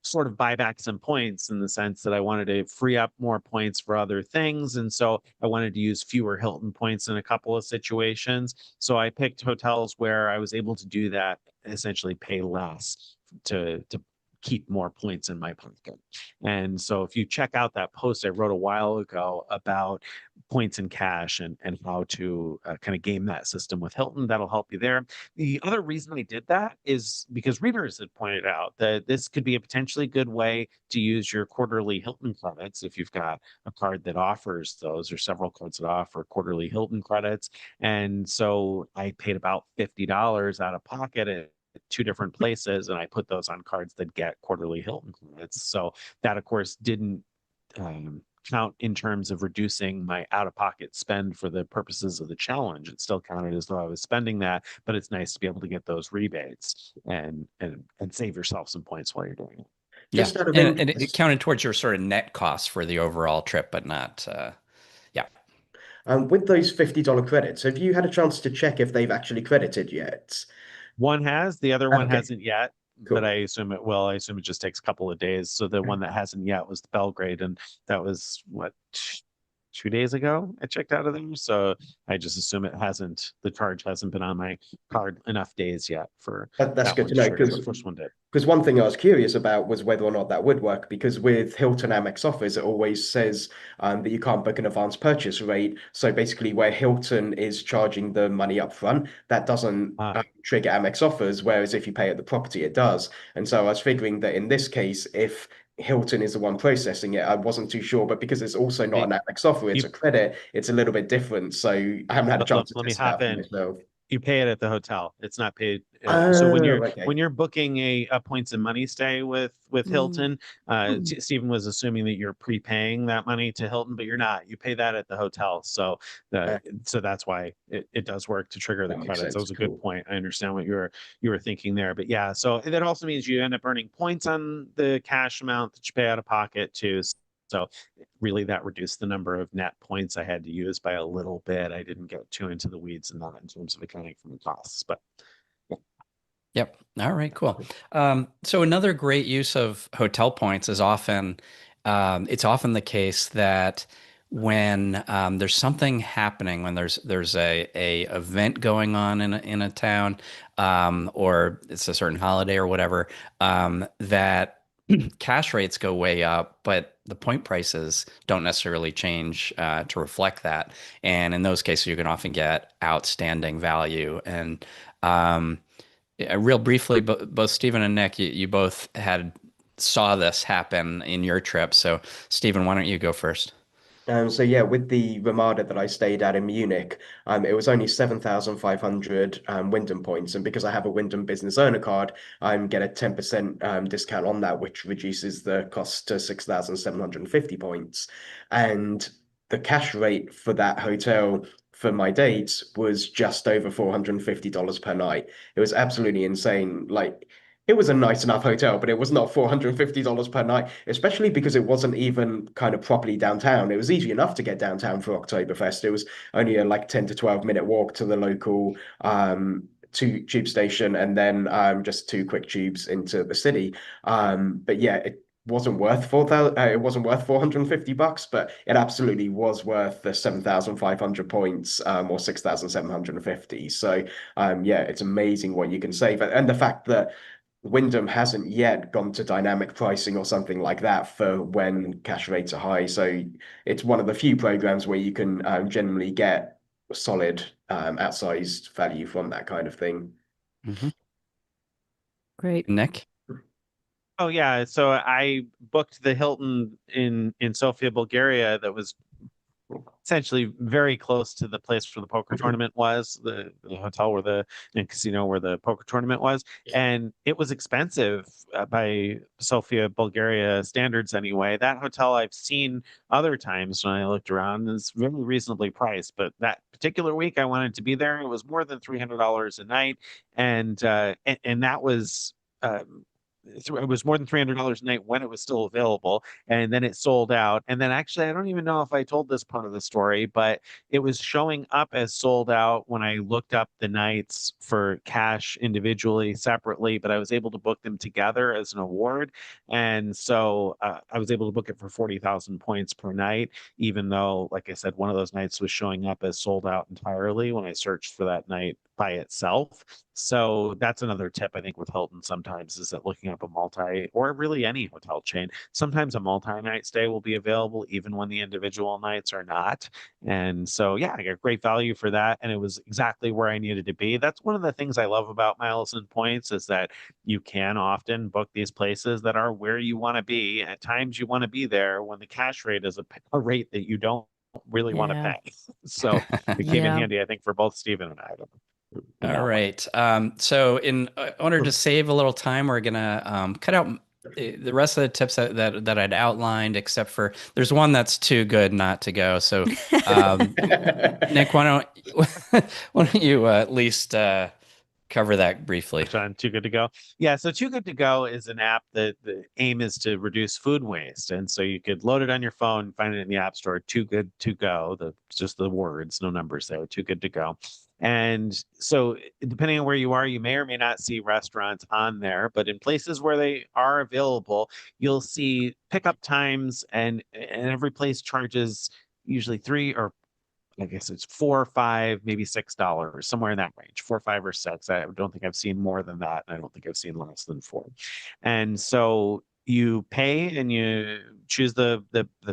sort of buy back some points in the sense that I wanted to free up more points for other things. And so I wanted to use fewer Hilton points in a couple of situations. So I picked hotels where I was able to do that, essentially pay less to keep more points in my pocket. And so if you check out that post I wrote a while ago about points and cash and how to kind of game that system with Hilton, that'll help you there. The other reason I did that is because readers had pointed out that this could be a potentially good way to use your quarterly Hilton credits if you've got a card that offers those, or several cards that offer quarterly Hilton credits. And so I paid about $50 out of pocket at two different places, and I put those on cards that get quarterly Hilton credits. So that, of course, didn't count in terms of reducing my out-of-pocket spend for the purposes of the challenge. It still counted as though I was spending that, but it's nice to be able to get those rebates and save yourself some points while you're doing it.
Yeah.
Just out of
And it
interest,
counted towards your sort of net costs for the overall trip, but not, yeah.
with those $50 credits, have you had a chance to check if they've actually credited yet?
One has, the other one
Okay,
hasn't yet, but
cool.
I assume it will. I assume it just takes a couple of days. So the one that hasn't yet was the Belgrade, and that was what, 2 days ago I checked out of them. So I just assume the charge hasn't been on my card enough days yet for
That's
that
good
one
to
to
know
trigger. The first one did.
because one thing I was curious about was whether or not that would work. Because with Hilton Amex offers, it always says that you can't book an advance purchase rate. So basically, where Hilton is charging the money up front, that doesn't trigger Amex offers. Whereas if you pay at the property, it does. And so I was figuring that in this case, if Hilton is the one processing it, I wasn't too sure. But because it's also not an Amex offer, it's
You,
a credit, it's a little bit different. So I haven't had a chance to
let me
test it out
hop
for
in.
myself.
You pay it at the hotel. It's not paid. So
Oh, okay.
when you're booking a points and money stay with Hilton, Stephen was assuming that you're prepaying that money to Hilton, but you're not. You pay that at the hotel. So
Uh,
so that's why it does work to trigger the
that makes
credits. That
sense.
was a good
Cool.
point. I understand what you were thinking there. But yeah, so that also means you end up earning points on the cash amount that you pay out of pocket too. So really that reduced the number of net points I had to use by a little bit. I didn't get too into the weeds in that in terms of accounting for the costs, but yeah.
Yep. All right, cool. So another great use of hotel points is it's often the case that when there's something happening, when there's a event going on in a town, or it's a certain holiday or whatever, that cash rates go way up, but the point prices don't necessarily change to reflect that. And in those cases, you can often get outstanding value. And real briefly, both Stephen and Nick, you both saw this happen in your trip. So, Stephen, why don't you go first?
So yeah, with the Ramada that I stayed at in Munich, it was only 7,500 Wyndham points, and because I have a Wyndham Business Owner card, I get a 10% discount on that, which reduces the cost to 6,750 points. And the cash rate for that hotel for my dates was just over $450 per night. It was absolutely insane. Like, it was a nice enough hotel, but it was not $450 per night, especially because it wasn't even kind of properly downtown. It was easy enough to get downtown for Oktoberfest. It was only a like 10 to 12-minute walk to the local tube station, and then just two quick tubes into the city. But yeah, wasn't worth 4,000, it wasn't worth $450, but it absolutely was worth the 7,500 points, or 6,750. So yeah, it's amazing what you can save. And the fact that Wyndham hasn't yet gone to dynamic pricing or something like that for when cash rates are high. So it's one of the few programs where you can generally get solid outsized value from that kind of thing.
Mhm.
Great.
Nick?
Oh yeah, so I booked the Hilton in Sofia, Bulgaria that was essentially very close to the place where the poker tournament was, the hotel where the and casino where the poker tournament was, and it was expensive by Sofia, Bulgaria standards anyway. That hotel I've seen other times when I looked around, and it's very reasonably priced, but that particular week I wanted to be there. It was more than $300 a night, and that was. It was more than $300 a night when it was still available, and then it sold out. And then actually, I don't even know if I told this part of the story, but it was showing up as sold out when I looked up the nights for cash individually, separately, but I was able to book them together as an award. And so I was able to book it for 40,000 points per night, even though, like I said, one of those nights was showing up as sold out entirely when I searched for that night by itself. So that's another tip I think with Hilton sometimes is that looking up a multi or really any hotel chain, sometimes a multi-night stay will be available even when the individual nights are not. And so yeah, I got great value for that. And it was exactly where I needed to be. That's one of the things I love about Miles and Points is that you can often book these places that are where you want to be. At times you want to be there when the cash rate is a rate that you don't really want to
Yeah.
pay. So it came in
Yeah.
handy, I think, for both Stephen and I. In
All
that one.
right. So in order to save a little time, we're gonna cut out the rest of the tips that I'd outlined, except for there's one that's too good not to go. So, Nick, why don't you at least cover that briefly?
On Too Good to Go. Yeah, so Too Good to Go is an app that the aim is to reduce food waste. And so you could load it on your phone, find it in the App Store, Too Good to Go, just the words, no numbers there, Too Good to Go. And so depending on where you are, you may or may not see restaurants on there, but in places where they are available, you'll see pickup times and every place charges usually three or I guess it's 4 or 5, maybe $6, somewhere in that range, 4, 5, or 6. I don't think I've seen more than that. And I don't think I've seen less than 4. And so you pay and you choose the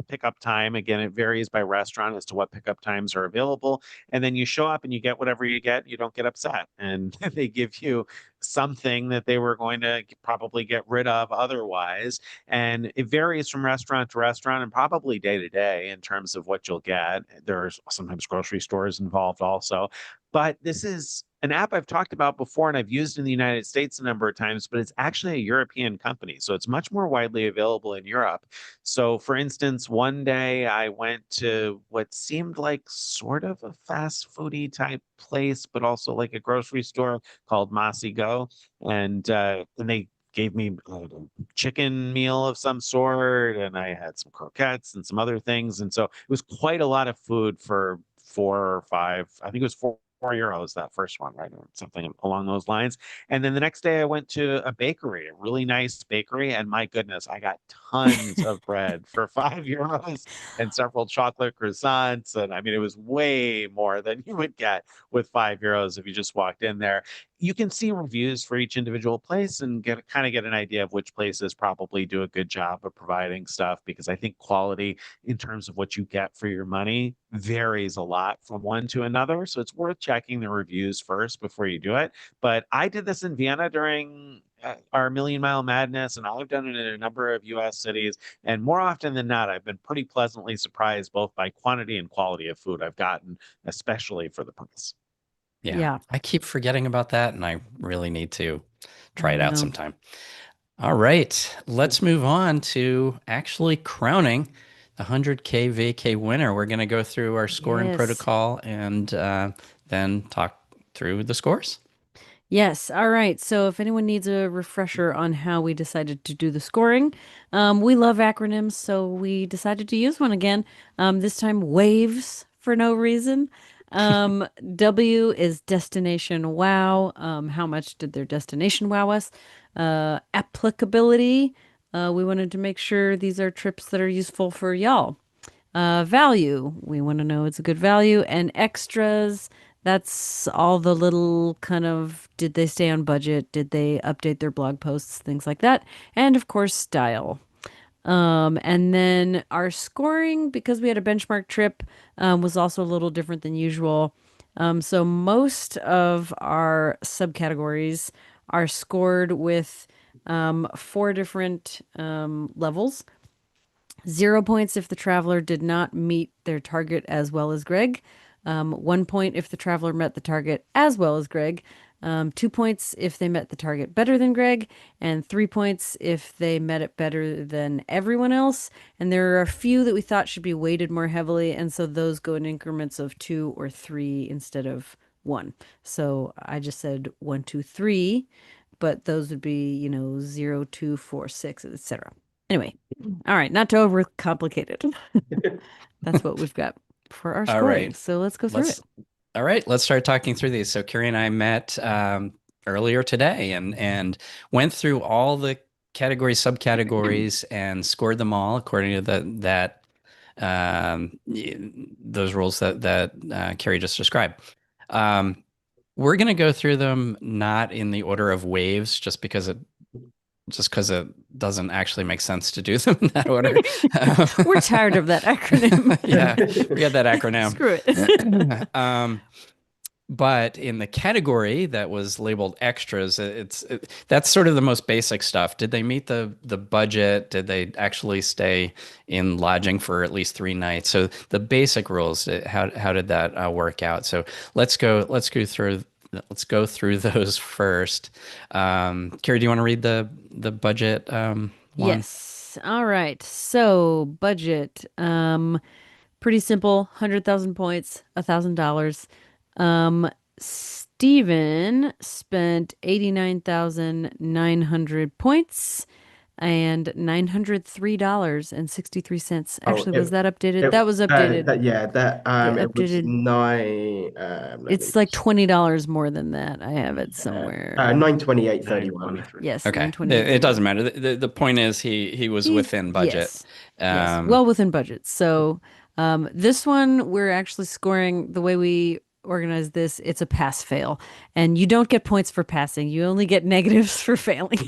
pickup time. Again, it varies by restaurant as to what pickup times are available. And then you show up and you get whatever you get. You don't get upset. And they give you something that they were going to probably get rid of otherwise. And it varies from restaurant to restaurant and probably day to day in terms of what you'll get. There's sometimes grocery stores involved also. But this is an app I've talked about before and I've used in the United States a number of times, but it's actually a European company. So it's much more widely available in Europe. So, for instance, one day I went to what seemed like sort of a fast foodie type place, but also like a grocery store called Mossy Go. And they gave me a chicken meal of some sort, and I had some croquettes and some other things. And so it was quite a lot of food for 4 or 5. I think it was 4 euros that first one, right, or something along those lines. And then the next day, I went to a bakery, a really nice bakery, and my goodness, I got tons of bread for 5 euros and several chocolate croissants. And I mean, it was way more than you would get with 5 euros if you just walked in there. You can see reviews for each individual place and get an idea of which places probably do a good job of providing stuff because I think quality in terms of what you get for your money varies a lot from one to another. So it's worth checking the reviews first before you do it. But I did this in Vienna during our Million Mile Madness, and I've done it in a number of US cities. And more often than not, I've been pretty pleasantly surprised both by quantity and quality of food I've gotten, especially for the price.
Yeah.
Yeah.
I keep forgetting about that, and I really need to try
I
it out
know.
sometime. All right, let's move on to actually crowning the 100K vacay winner. We're going to go through our scoring
Yes.
protocol and then talk through the scores.
Yes. All right. So if anyone needs a refresher on how we decided to do the scoring, we love acronyms, so we decided to use one again. This time waves for no reason. W is destination wow. How much did their destination wow us? Applicability. We wanted to make sure these are trips that are useful for y'all. Value, we want to know it's a good value. And extras, that's all the little kind of, did they stay on budget? Did they update their blog posts? Things like that. And of course, style. And then our scoring, because we had a benchmark trip, was also a little different than usual. So most of our subcategories are scored with four different levels. 0 points if the traveler did not meet their target as well as Greg. 1 point if the traveler met the target as well as Greg. 2 points if they met the target better than Greg, and 3 points if they met it better than everyone else. And there are a few that we thought should be weighted more heavily, and so those go in increments of 2 or 3 instead of 1. So I just said 1, 2, 3, but those would be, 0, 2, 4, 6, etc. Anyway, all right, not to overcomplicate it. That's what we've got for our
All
scoring.
right.
So let's go through it.
All right, let's start talking through these. So Carrie and I met earlier today and went through all the categories, subcategories, and scored them all according to those rules that Carrie just described. We're going to go through them not in the order of waves, just because it doesn't actually make sense to do them in that order.
We're tired of that acronym.
Yeah, we got that acronym.
Screw it.
But in the category that was labeled extras, that's sort of the most basic stuff. Did they meet the budget? Did they actually stay in lodging for at least 3 nights? So the basic rules. How did that work out? So let's go through those first. Carrie, do you want to read the budget one?
Yes. All right. So budget. Pretty simple. 100,000 points. $1,000. Steven spent 89,900 points and $903.63. Actually, was that updated? That was updated.
It was
Updated.
9.
It's like $20 more than that. I have it somewhere.
928.31.
Yes,
Okay.
928.
It doesn't matter. The point is he was within budget.
Yes, well within budget. So this one we're actually scoring the way we organize this. It's a pass fail, and you don't get points for passing. You only get negatives for failing.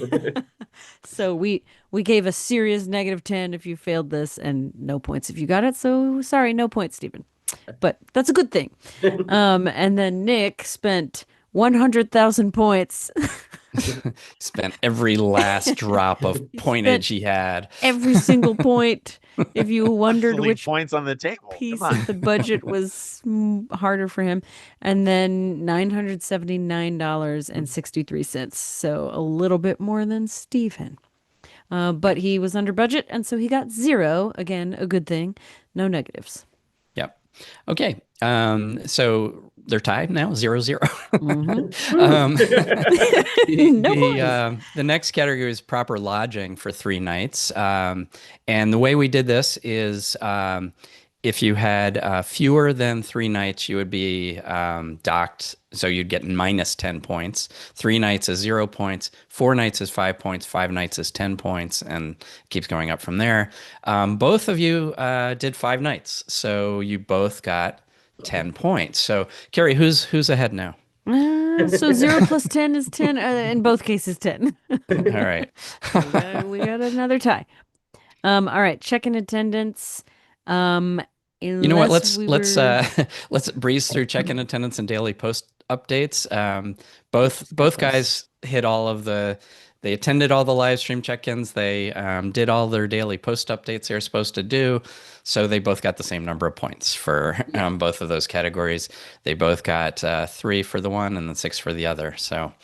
So we gave a serious -10 if you failed this, and no points if you got it. So sorry, no points, Stephen. But that's a good thing. And then Nick spent 100,000 points.
Spent every last drop of pointage he had.
Every single point. If you wondered which
points on the table
piece of the budget was harder for him. And then $979.63. So a little bit more than Stephen. But he was under budget, and so he got 0. Again, a good thing. No negatives.
Yep. Okay. So they're tied now, 0-0. The next category is proper lodging for 3 nights. And the way we did this is if you had fewer than 3 nights, you would be docked. So you'd get -10 points. 3 nights is 0 points. 4 nights is 5 points. 5 nights is 10 points, and keeps going up from there. Both of you did 5 nights, so you both got 10 points. So Carrie, who's ahead now?
So 0 plus 10 is 10. In both cases, 10.
All right.
We got another tie. All right. Check-in attendance.
You know what? Let's breeze through check-in attendance and daily post updates. Both guys hit all of they attended all the live stream check-ins. They did all their daily post updates they're supposed to do. So they both got the same number of points for both of those categories. They both got 3 for the one and then 6 for the other. So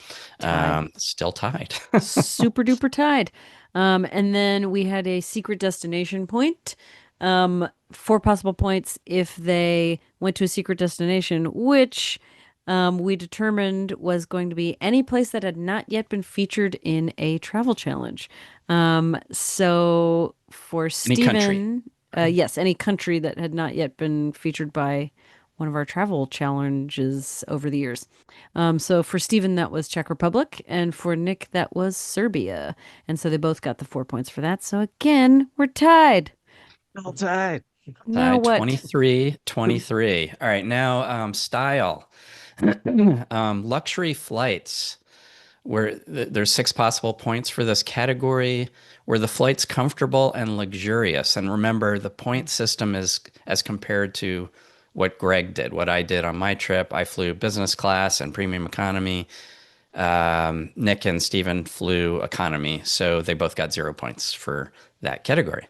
still tied.
Super duper tied. And then we had a secret destination point. 4 possible points if they went to a secret destination, which we determined was going to be any place that had not yet been featured in a travel challenge. So for Stephen, yes, any country that had not yet been featured by one of our travel challenges over the years. So for Stephen, that was Czech Republic, and for Nick, that was Serbia. And so they both got the 4 points for that. So again, we're tied.
All tied.
Now
Tied
what?
23-23. All right, now style. Luxury flights, where there's 6 possible points for this category. Were the flights comfortable and luxurious? And remember, the point system is as compared to what Greg did, what I did on my trip. I flew business class and premium economy. Nick and Steven flew economy, so they both got 0 points for that category.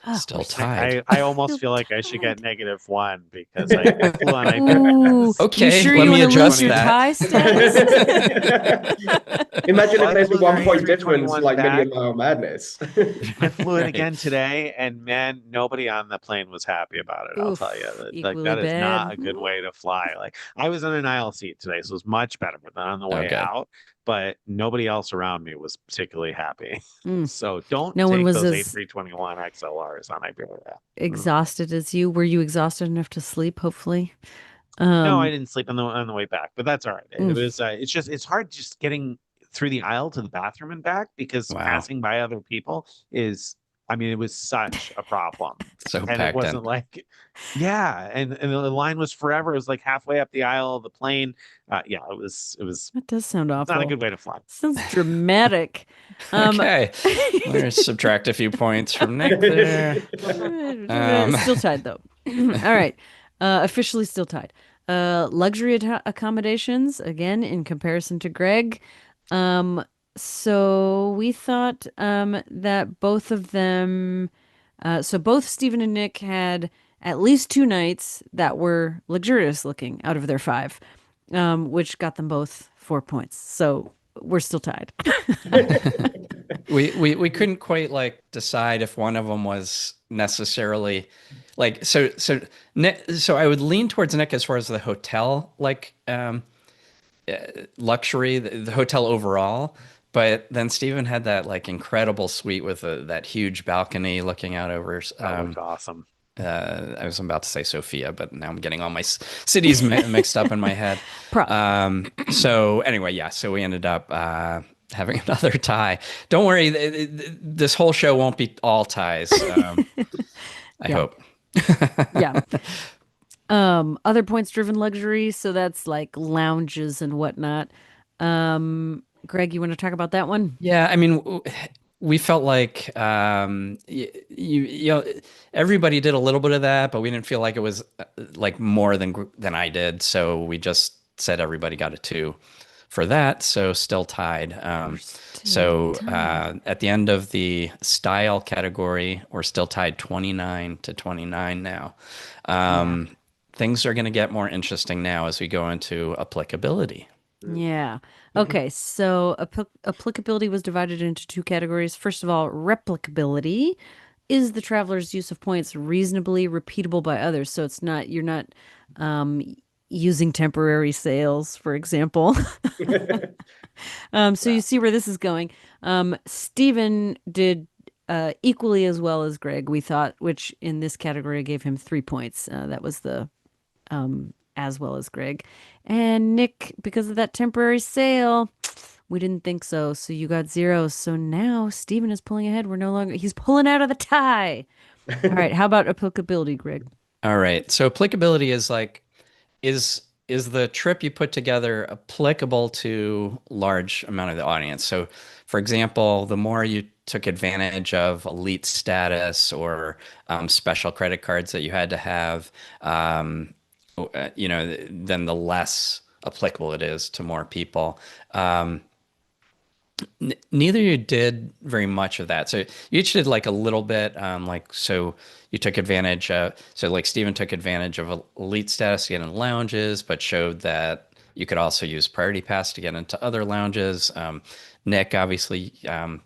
Oh,
Still
we're
tied.
I almost
Still
feel like I should get
tied.
-1 because I flew on
Ooh, you
Okay,
sure
let
you
me
want to lose
adjust
your
that.
tie status?
Imagine if
I
there's a
flew their
1 point difference,
A321
like
back.
Million Mile Madness.
I flew it
Right.
again today, and man, nobody on the plane was happy about it. I'll tell you
Oof,
that, like,
equally
that is
bad.
not a good way to fly. Like, I was in an aisle seat today, so it was much better than on the
Oh,
way
good.
out. But nobody else around me was particularly happy.
Mm.
So don't
No one
take
was
those
as
A321 XLRs on Iberia.
exhausted as you. Were you exhausted enough to sleep, hopefully?
No, I
Um,
didn't sleep on the way back, but that's all right. It
mm,
was it's hard just getting through the aisle to the bathroom and back because
Wow.
passing by other people is, I mean, it was such a problem.
So
And it
packed in.
wasn't like, yeah, and the line was forever. It was like halfway up the aisle of the plane. Yeah, it was
that does sound
not a
awful.
good way to fly.
Sounds dramatic. Um,
Okay. Let's subtract a few points from Nick there.
Still tied though. All right. Officially still tied. Luxury accommodations, again, in comparison to Greg. Um, so we thought that both of them, so both Stephen and Nick had at least 2 nights that were luxurious looking out of their 5, which got them both 4 points. So we're still tied.
We couldn't quite like decide if one of them was necessarily like Nick, so I would lean towards Nick as far as the hotel like luxury, the hotel overall. But then Steven had that like incredible suite with that huge balcony looking out over.
That looked awesome.
I was about to say Sophia, but now I'm getting all my cities mixed up in my head.
Prop.
So anyway, yeah. So we ended up having another tie. Don't worry, this whole show won't be all ties. I
Yeah.
hope.
Yeah. Other points driven luxury, so that's like lounges and whatnot. Greg, you want to talk about that one?
Yeah, I mean, we felt like you know everybody did a little bit of that, but we didn't feel like it was like more than I did. So we just said everybody got a 2 for that. So still tied.
Still tied.
At the end of the style category, we're still tied 29-29 now.
Yeah.
Things are going to get more interesting now as we go into applicability.
Yeah. Okay, so applicability was divided into 2 categories. First of all, replicability. Is the traveler's use of points reasonably repeatable by others? So it's not, you're not using temporary sales, for example. So you see where this is going. Stephen did equally as well as Greg, we thought, which in this category gave him 3 points. That was the as well as Greg. And Nick, because of that temporary sale, we didn't think so. So you got 0. So now Stephen is pulling ahead. We're no longer, he's pulling out of the tie. All right. How about applicability, Greg?
All right. So applicability is like is the trip you put together applicable to large amount of the audience? So for example, the more you took advantage of elite status or special credit cards that you had to have, then the less applicable it is to more people. Neither of you did very much of that. So you each did like a little bit. So you took advantage. So like Steven took advantage of elite status to get in lounges, but showed that you could also use Priority Pass to get into other lounges. Nick obviously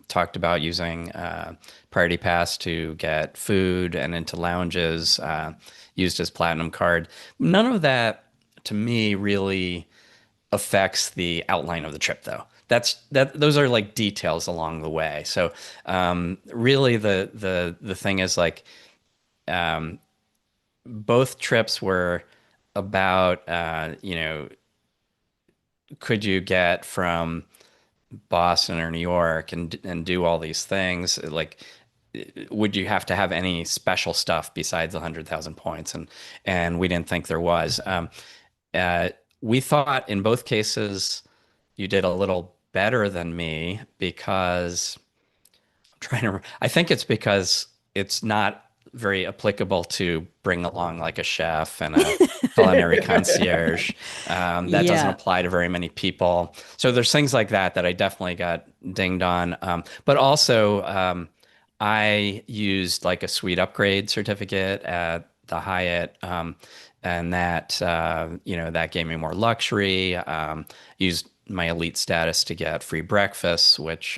talked about using Priority Pass to get food and into lounges, used his Platinum card. None of that, to me, really affects the outline of the trip, though. Those are like details along the way. So really, the thing is like both trips were about, could you get from Boston or New York and do all these things? Like, would you have to have any special stuff besides 100,000 points? And we didn't think there was. Uh, we thought in both cases you did a little better than me because trying to, I think it's because it's not very applicable to bring along like a chef and a culinary concierge. That doesn't
Yeah.
apply to very many people. So there's things like that that I definitely got dinged on. But also, I used like a suite upgrade certificate at the Hyatt. And that, that gave me more luxury. Used my elite status to get free breakfast, which,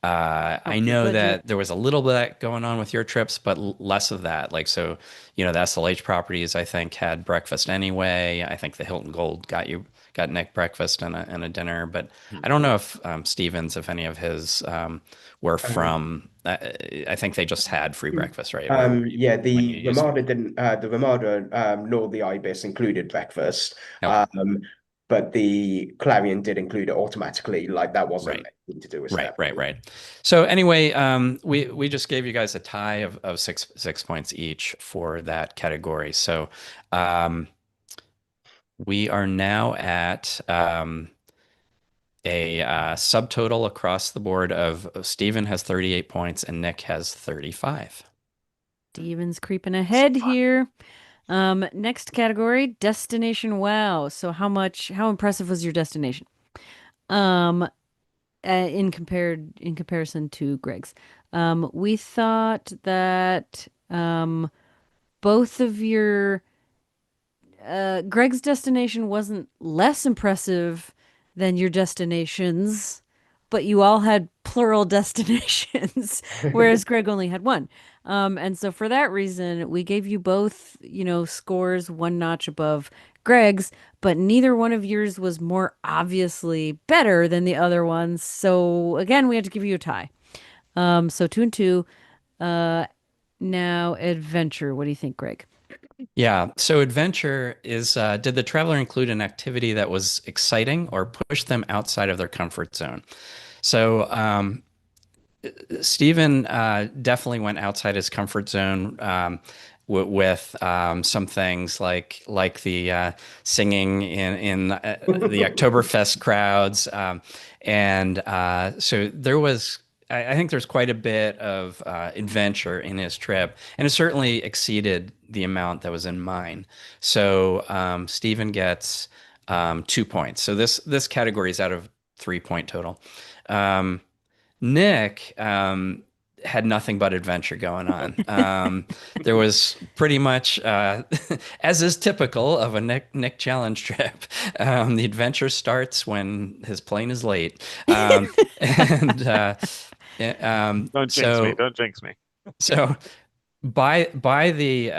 I
Help your
know
budget.
that there was a little bit of that going on with your trips, but less of that. Like, so, the SLH properties, I think, had breakfast anyway. I think the Hilton Gold got Nick breakfast and a dinner. But I don't know if Stevens, if any of his were
Um,
from, I think they just had free breakfast, right? Where
yeah,
when you
the
used
Ramada didn't, the Ramada, nor the Ibis included breakfast.
okay,
But the Clarion did include it automatically. Like that wasn't
right.
anything to do with
Right,
that.
right, right. So anyway, we just gave you guys a tie of six points each for that category. So we are now at a subtotal across the board of Stephen has 38 points and Nick has 35.
Steven's creeping ahead here. Next category, destination wow. So how impressive was your destination? In comparison to Greg's. We thought that both of your Greg's destination wasn't less impressive than your destinations, but you all had plural destinations, whereas Greg only had one. And so for that reason, we gave you both, scores one notch above Greg's, but neither one of yours was more obviously better than the other ones. So again, we had to give you a tie. So 2 and 2. Now adventure. What do you think, Greg?
Yeah. So adventure is, did the traveler include an activity that was exciting or push them outside of their comfort zone? So Stephen definitely went outside his comfort zone with some things like the singing in the Oktoberfest crowds, and so there was. I think there's quite a bit of adventure in his trip, and it certainly exceeded the amount that was in mine. So Stephen gets 2 points. So this category is out of 3 point total. Nick had nothing but adventure going on. There was pretty much, as is typical of a Nick challenge trip, the adventure starts when his plane is late. And
Don't jinx me.
so
Don't jinx me.
so by the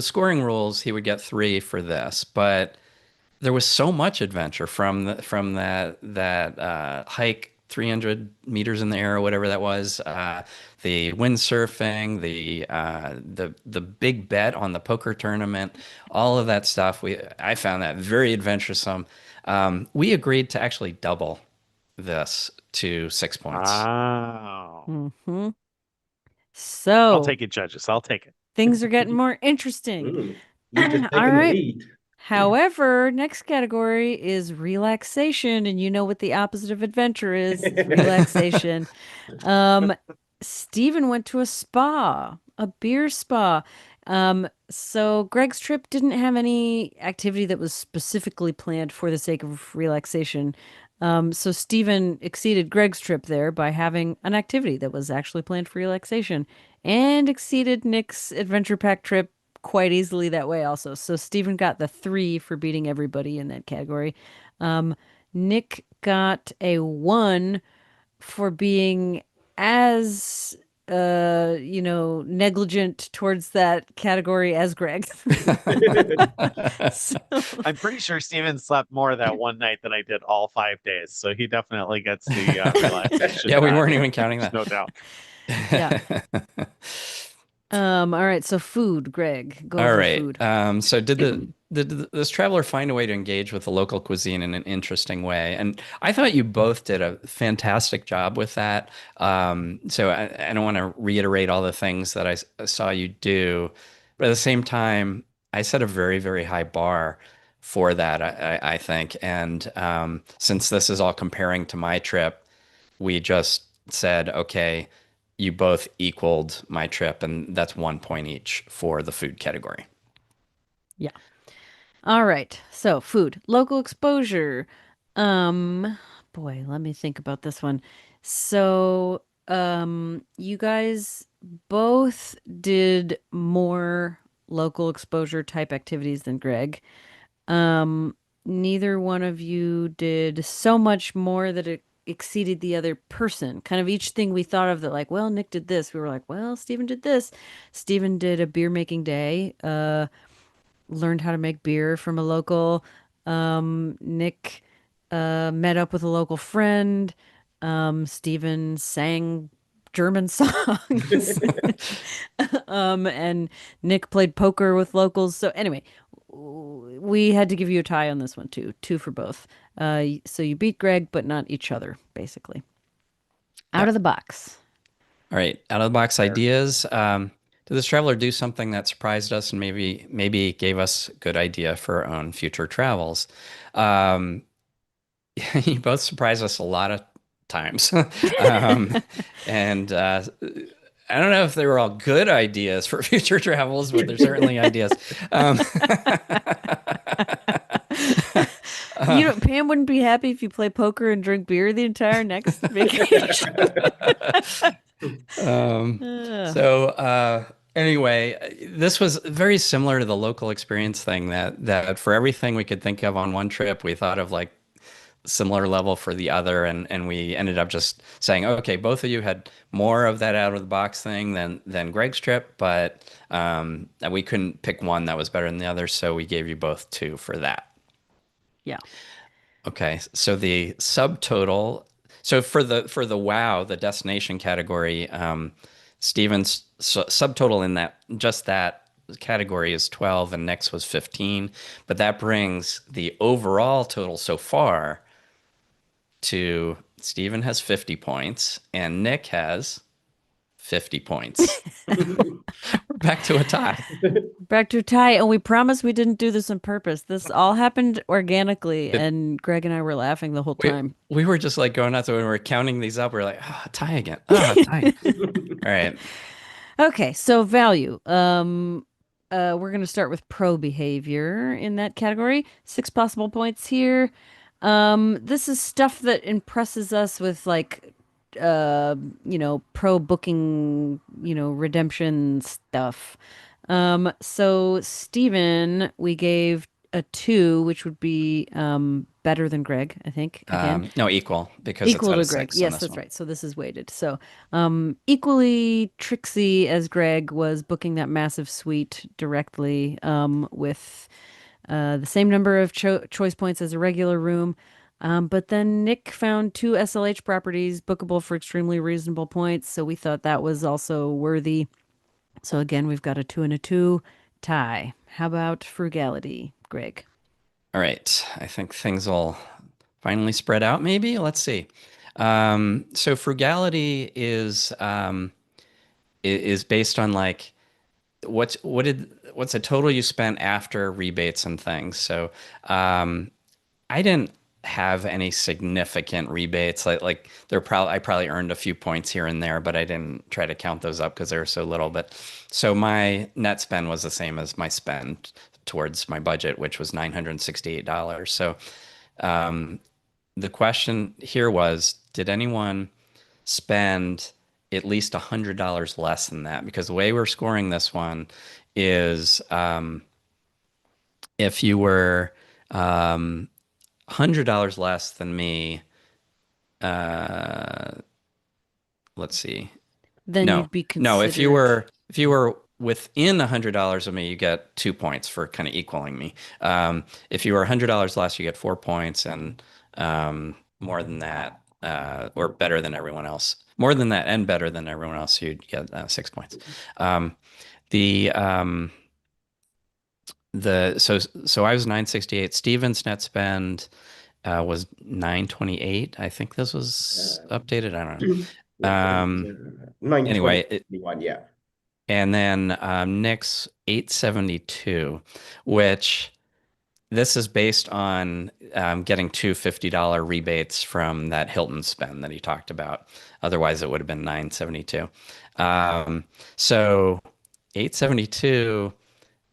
scoring rules, he would get 3 for this, but there was so much adventure from that hike 300 meters in the air or whatever that was, the windsurfing, the big bet on the poker tournament, all of that stuff. I found that very adventuresome. We agreed to actually double this to 6 points.
Wow.
Mm-hmm.
I'll
So
take it, judges. I'll take it.
things are getting more interesting.
You've just
All
taken the
right.
lead.
However, next category is relaxation, and you know what the opposite of adventure is. It's relaxation. Um, Stephen went to a spa, a beer spa. So Greg's trip didn't have any activity that was specifically planned for the sake of relaxation. So Stephen exceeded Greg's trip there by having an activity that was actually planned for relaxation and exceeded Nick's adventure pack trip quite easily that way also. So Stephen got the 3 for beating everybody in that category. Um, Nick got a 1 for being as negligent towards that category as Greg. So
I'm pretty sure Steven slept more that one night than I did all 5 days. So he definitely gets the relaxation.
Yeah, we
die.
weren't even counting
There's
that.
no doubt.
yeah. All right, so food, Greg. Go
All
for
right.
food.
So did this traveler find a way to engage with the local cuisine in an interesting way? And I thought you both did a fantastic job with that. So I don't want to reiterate all the things that saw you do, but at the same time, I set a very, very high bar for that, I think. And since this is all comparing to my trip, we just said, okay, you both equaled my trip, and that's 1 point each for the food category.
Yeah. All right. So food, local exposure. Boy, let me think about this one. So, you guys both did more local exposure type activities than Greg. Um, Neither one of you did so much more that it exceeded the other person. Kind of each thing we thought of that, like, well, Nick did this. We were like, well, Steven did this. Steven did a beer making day. Learned how to make beer from a local. Nick met up with a local friend. Steven sang German songs. And Nick played poker with locals. So anyway, we had to give you a tie on this one too. Two for both. So you beat Greg, but not each other, basically. Out
Yeah.
of the box.
All right. Out of the box ideas. Did this traveler do something that surprised us and maybe gave us a good idea for our own future travels? Um, you both surprised us a lot of times. um, and I don't know if they were all good ideas for future travels, but they're certainly ideas. Um,
Pam wouldn't be happy if you play poker and drink beer the entire next vacation.
um,
Ugh.
so anyway, this was very similar to the local experience thing that for everything we could think of on one trip, we thought of like similar level for the other, and we ended up just saying, okay, both of you had more of that out of the box thing than Greg's trip, but we couldn't pick one that was better than the other, so we gave you both two for that.
Yeah.
Okay, so the subtotal. So for the wow, the destination category, Steven's subtotal in that category is 12, and Nick's was 15, but that brings the overall total so far to Steven has 50 points and Nick has 50 points. We're back to a tie.
Back to a tie, and we promise we didn't do this on purpose. This all happened organically,
It,
and Greg and I were laughing the whole
we,
time.
we were just like going nuts when we were counting these up. We are like, oh, tie again. Oh, tie. All right.
Okay, so value. We're gonna start with pro behavior in that category. 6 possible points here. This is stuff that impresses us with like pro booking, redemption stuff. So Steven, we gave a 2, which would be better than Greg, I think. Again.
No, equal because it's
Equal
out
to
of
Greg.
6 on
Yes,
this
that's
one.
right. So this is weighted. So equally tricksy as Greg was booking that massive suite directly with the same number of choice points as a regular room. But then Nick found 2 SLH properties bookable for extremely reasonable points. So we thought that was also worthy. So again, we've got a 2 and a 2 tie. How about frugality, Greg?
All right. I think things will finally spread out, maybe. Let's see. So frugality is based on like what's the total you spent after rebates and things. So I didn't have any significant rebates. Like I probably earned a few points here and there, but I didn't try to count those up because they were so little. But so my net spend was the same as my spend towards my budget, which was $968. So the question here was, did anyone spend at least $100 less than that? Because the way we're scoring this one is if you were $100 less than me, uh, let's see.
Then
No,
you'd be
no.
considered.
If you were within $100 of me, you get 2 points for kind of equaling me. If you were $100 less, you get 4 points, and more than that, or better than everyone else, more than that and better than everyone else. So you'd get 6 points. The so I was 968. Steven's net spend was 928. I think this was updated. I don't know.
Yeah,
Anyway,
921, yeah.
and then Nick's 872, which this is based on getting two $50 rebates from that Hilton spend that he talked about. Otherwise, it would have been 972. So 872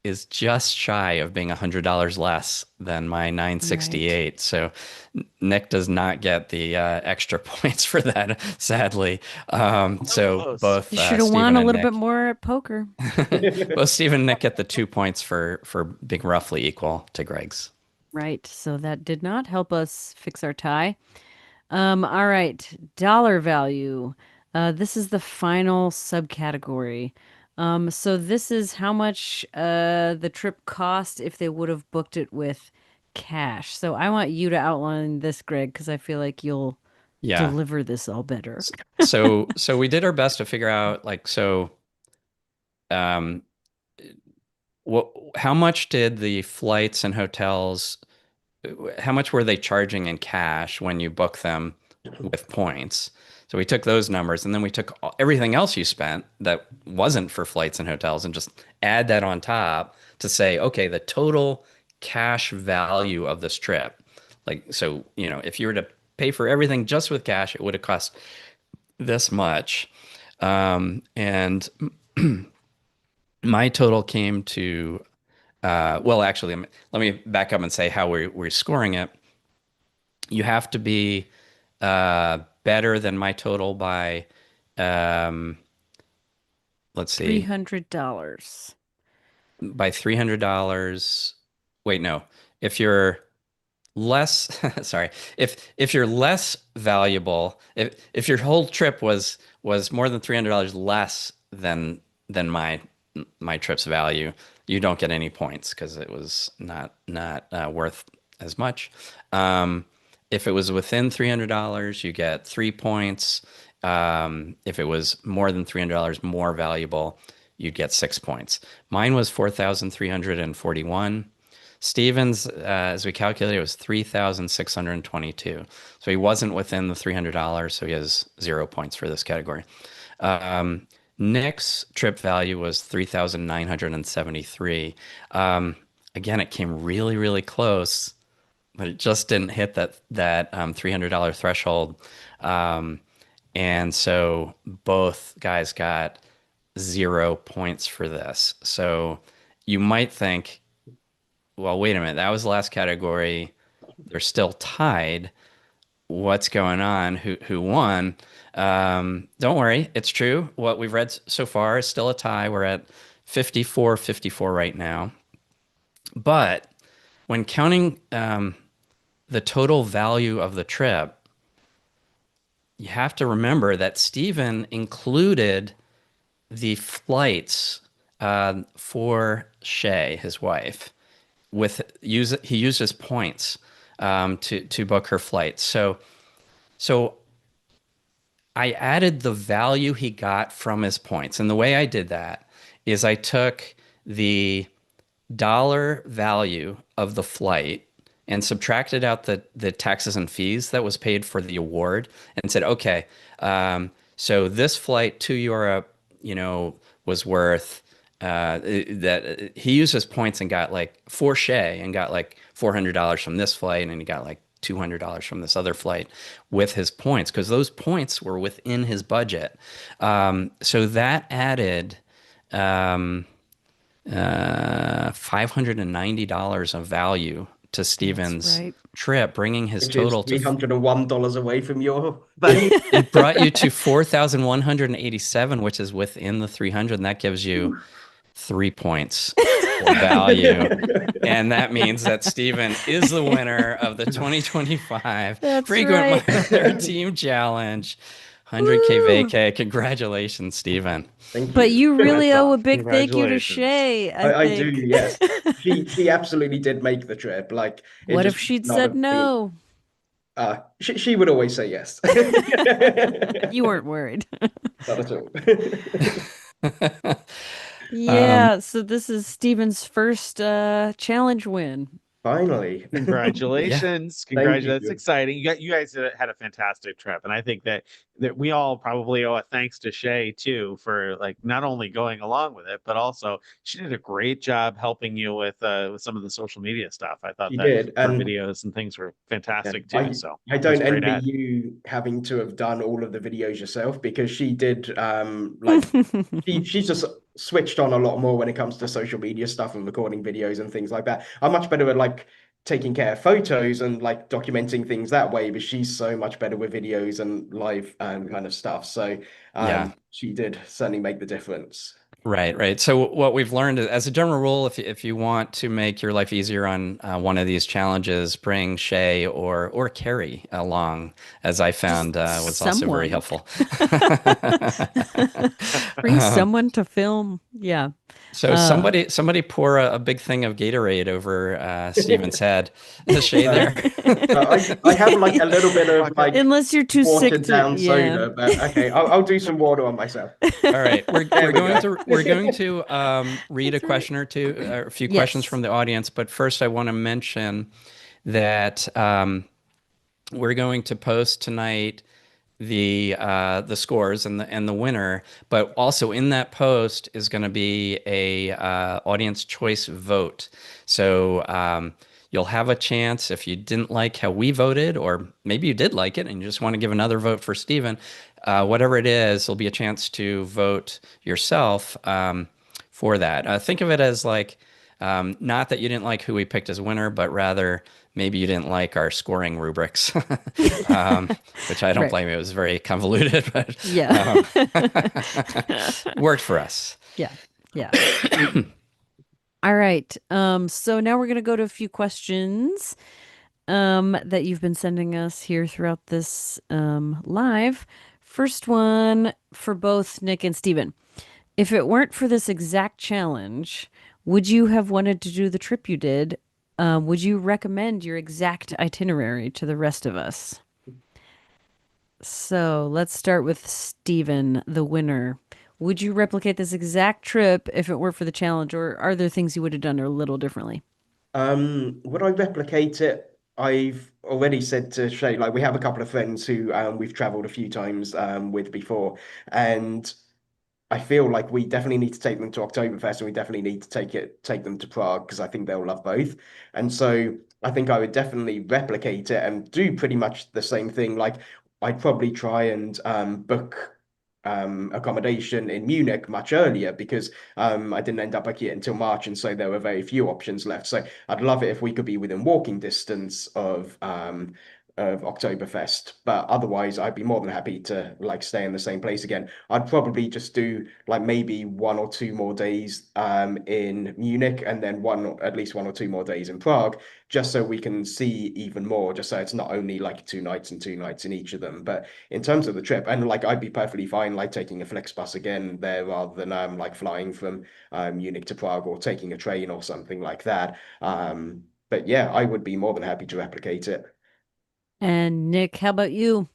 is just shy of being $100 less than my 968. Right. So Nick does not get the extra points for that, sadly. So both
you should have won a little bit more at poker.
Both Steve and Nick get the 2 points for being roughly equal to Greg's.
Right. So that did not help us fix our tie. All right. Dollar value. This is the final subcategory. So this is how much the trip cost if they would have booked it with cash. So I want you to outline this, Greg, because I feel like you'll deliver this all better.
So we did our best to figure out how much did the flights and hotels, how much were they charging in cash when you book them with points? So we took those numbers and then we took everything else you spent that wasn't for flights and hotels and just add that on top to say, okay, the total cash value of this trip. Like, so, if you were to pay for everything just with cash, it would have cost this much. And my total came to, well, actually, let me back up and say how we're scoring it. You have to be better than my total by, let's see.
$300.
By $300. Wait, no. If you're less, sorry, if you're less valuable, if your whole trip was more than $300 less than my trip's value, you don't get any points because it was not worth as much. If it was within $300, you get 3 points. If it was more than $300 more valuable, you'd get 6 points. Mine was 4,341. Stevens, as we calculated, it was 3,622. So he wasn't within the $300, so he has 0 points for this category. Nick's trip value was 3,973. Again, it came really, really close, but it just didn't hit that $300 threshold. And so both guys got 0 points for this. So you might think, well, wait a minute, that was the last category. They're still tied. What's going on? Who won? Don't worry, it's true. What we've read so far is still a tie. We're at 54-54 right now. But when counting the total value of the trip, you have to remember that Stephen included the flights for Shay, his wife. He used his points to book her flights. So I added the value he got from his points. And the way I did that is I took the dollar value of the flight and subtracted out the taxes and fees that was paid for the award and said, okay, so this flight to Europe, was worth that he used his points and got like for Shay and got like $400 from this flight, and then he got like $200 from this other flight with his points because those points were within his budget. So that added $590 of value to Stephen's trip, bringing his total to
$301 away from your value.
It brought you to 4,187, which is within the 300, and that gives you 3 points for value. And that means that Stephen is the winner of the 2025 Frequent Minor Team Challenge. 100K vacay. Congratulations, Stephen.
But you really owe a big thank you to Shay.
I do, yes. She absolutely did make the trip. Like,
what if she'd said no?
She would always say yes.
You weren't worried.
Not at all.
Um,
Yeah, so this is Steven's first challenge win.
Finally.
yeah,
Congratulations.
Thank
Congratulations. That's
you.
exciting. You guys had a fantastic trip. And I think that we all probably owe a thanks to Shay too for like not only going along with it, but also she did a great job helping you with some of the social media stuff. I thought
She
that
did.
her
And
videos and things were
yeah,
fantastic too.
I
So
I
it was
don't
a great
envy
ad.
you having to have done all of the videos yourself because she did like she's just switched on a lot more when it comes to social media stuff and recording videos and things like that. I'm much better at like taking care of photos and like documenting things that way, but she's so much better with videos and live kind of stuff. So
yeah.
she did certainly make the difference.
Right, right. So what we've learned is, as a general rule, if you want to make your life easier on one of these challenges, bring Shay or Carrie along, as I
Just
found was also very
someone.
helpful.
Bring someone to film. Yeah.
So
Uh,
somebody pour a big thing of Gatorade over Steven's head. Is Shay
Uh,
there?
I have like a little bit of
Bucket.
like
Unless you're too sick
watered
to,
down
yeah.
soda, but okay, I'll do some water on myself.
All right,
There we go.
we're going to read a
That's right.
question or two, or a few questions
Yes.
from the audience. But first, I want to mention that we're going to post tonight the scores and the winner. But also in that post is going to be a audience choice vote. So you'll have a chance if you didn't like how we voted, or maybe you did like it and you just want to give another vote for Steven. Whatever it is, there'll be a chance to vote yourself for that. Think of it as like not that you didn't like who we picked as winner, but rather maybe you didn't like our scoring rubrics, which I don't
Right.
blame you. It was very convoluted, but
Yeah.
worked for us.
Yeah. Yeah. All right. So now we're gonna go to a few questions that you've been sending us here throughout this live. First one for both Nick and Steven. If it weren't for this exact challenge, would you have wanted to do the trip you did? Would you recommend your exact itinerary to the rest of us? So let's start with Steven, the winner. Would you replicate this exact trip if it weren't for the challenge, or are there things you would have done a little differently?
Would I replicate it? I've already said to Shay, like we have a couple of friends who we've traveled a few times with before, and I feel like we definitely need to take them to Oktoberfest and we definitely need to take them to Prague because I think they'll love both. And so I think I would definitely replicate it and do pretty much the same thing. Like I'd probably try and book accommodation in Munich much earlier because I didn't end up booking it until March, and so there were very few options left. So I'd love it if we could be within walking distance of Oktoberfest. But otherwise, I'd be more than happy to like stay in the same place again. I'd probably just do like maybe 1 or 2 more days in Munich and then at least 1 or 2 more days in Prague, just so we can see even more, just so it's not only like 2 nights and 2 nights in each of them. But in terms of the trip, and like I'd be perfectly fine like taking a flex bus again there rather than like flying from Munich to Prague or taking a train or something like that. But yeah, I would be more than happy to replicate it.
And Nick, how about you?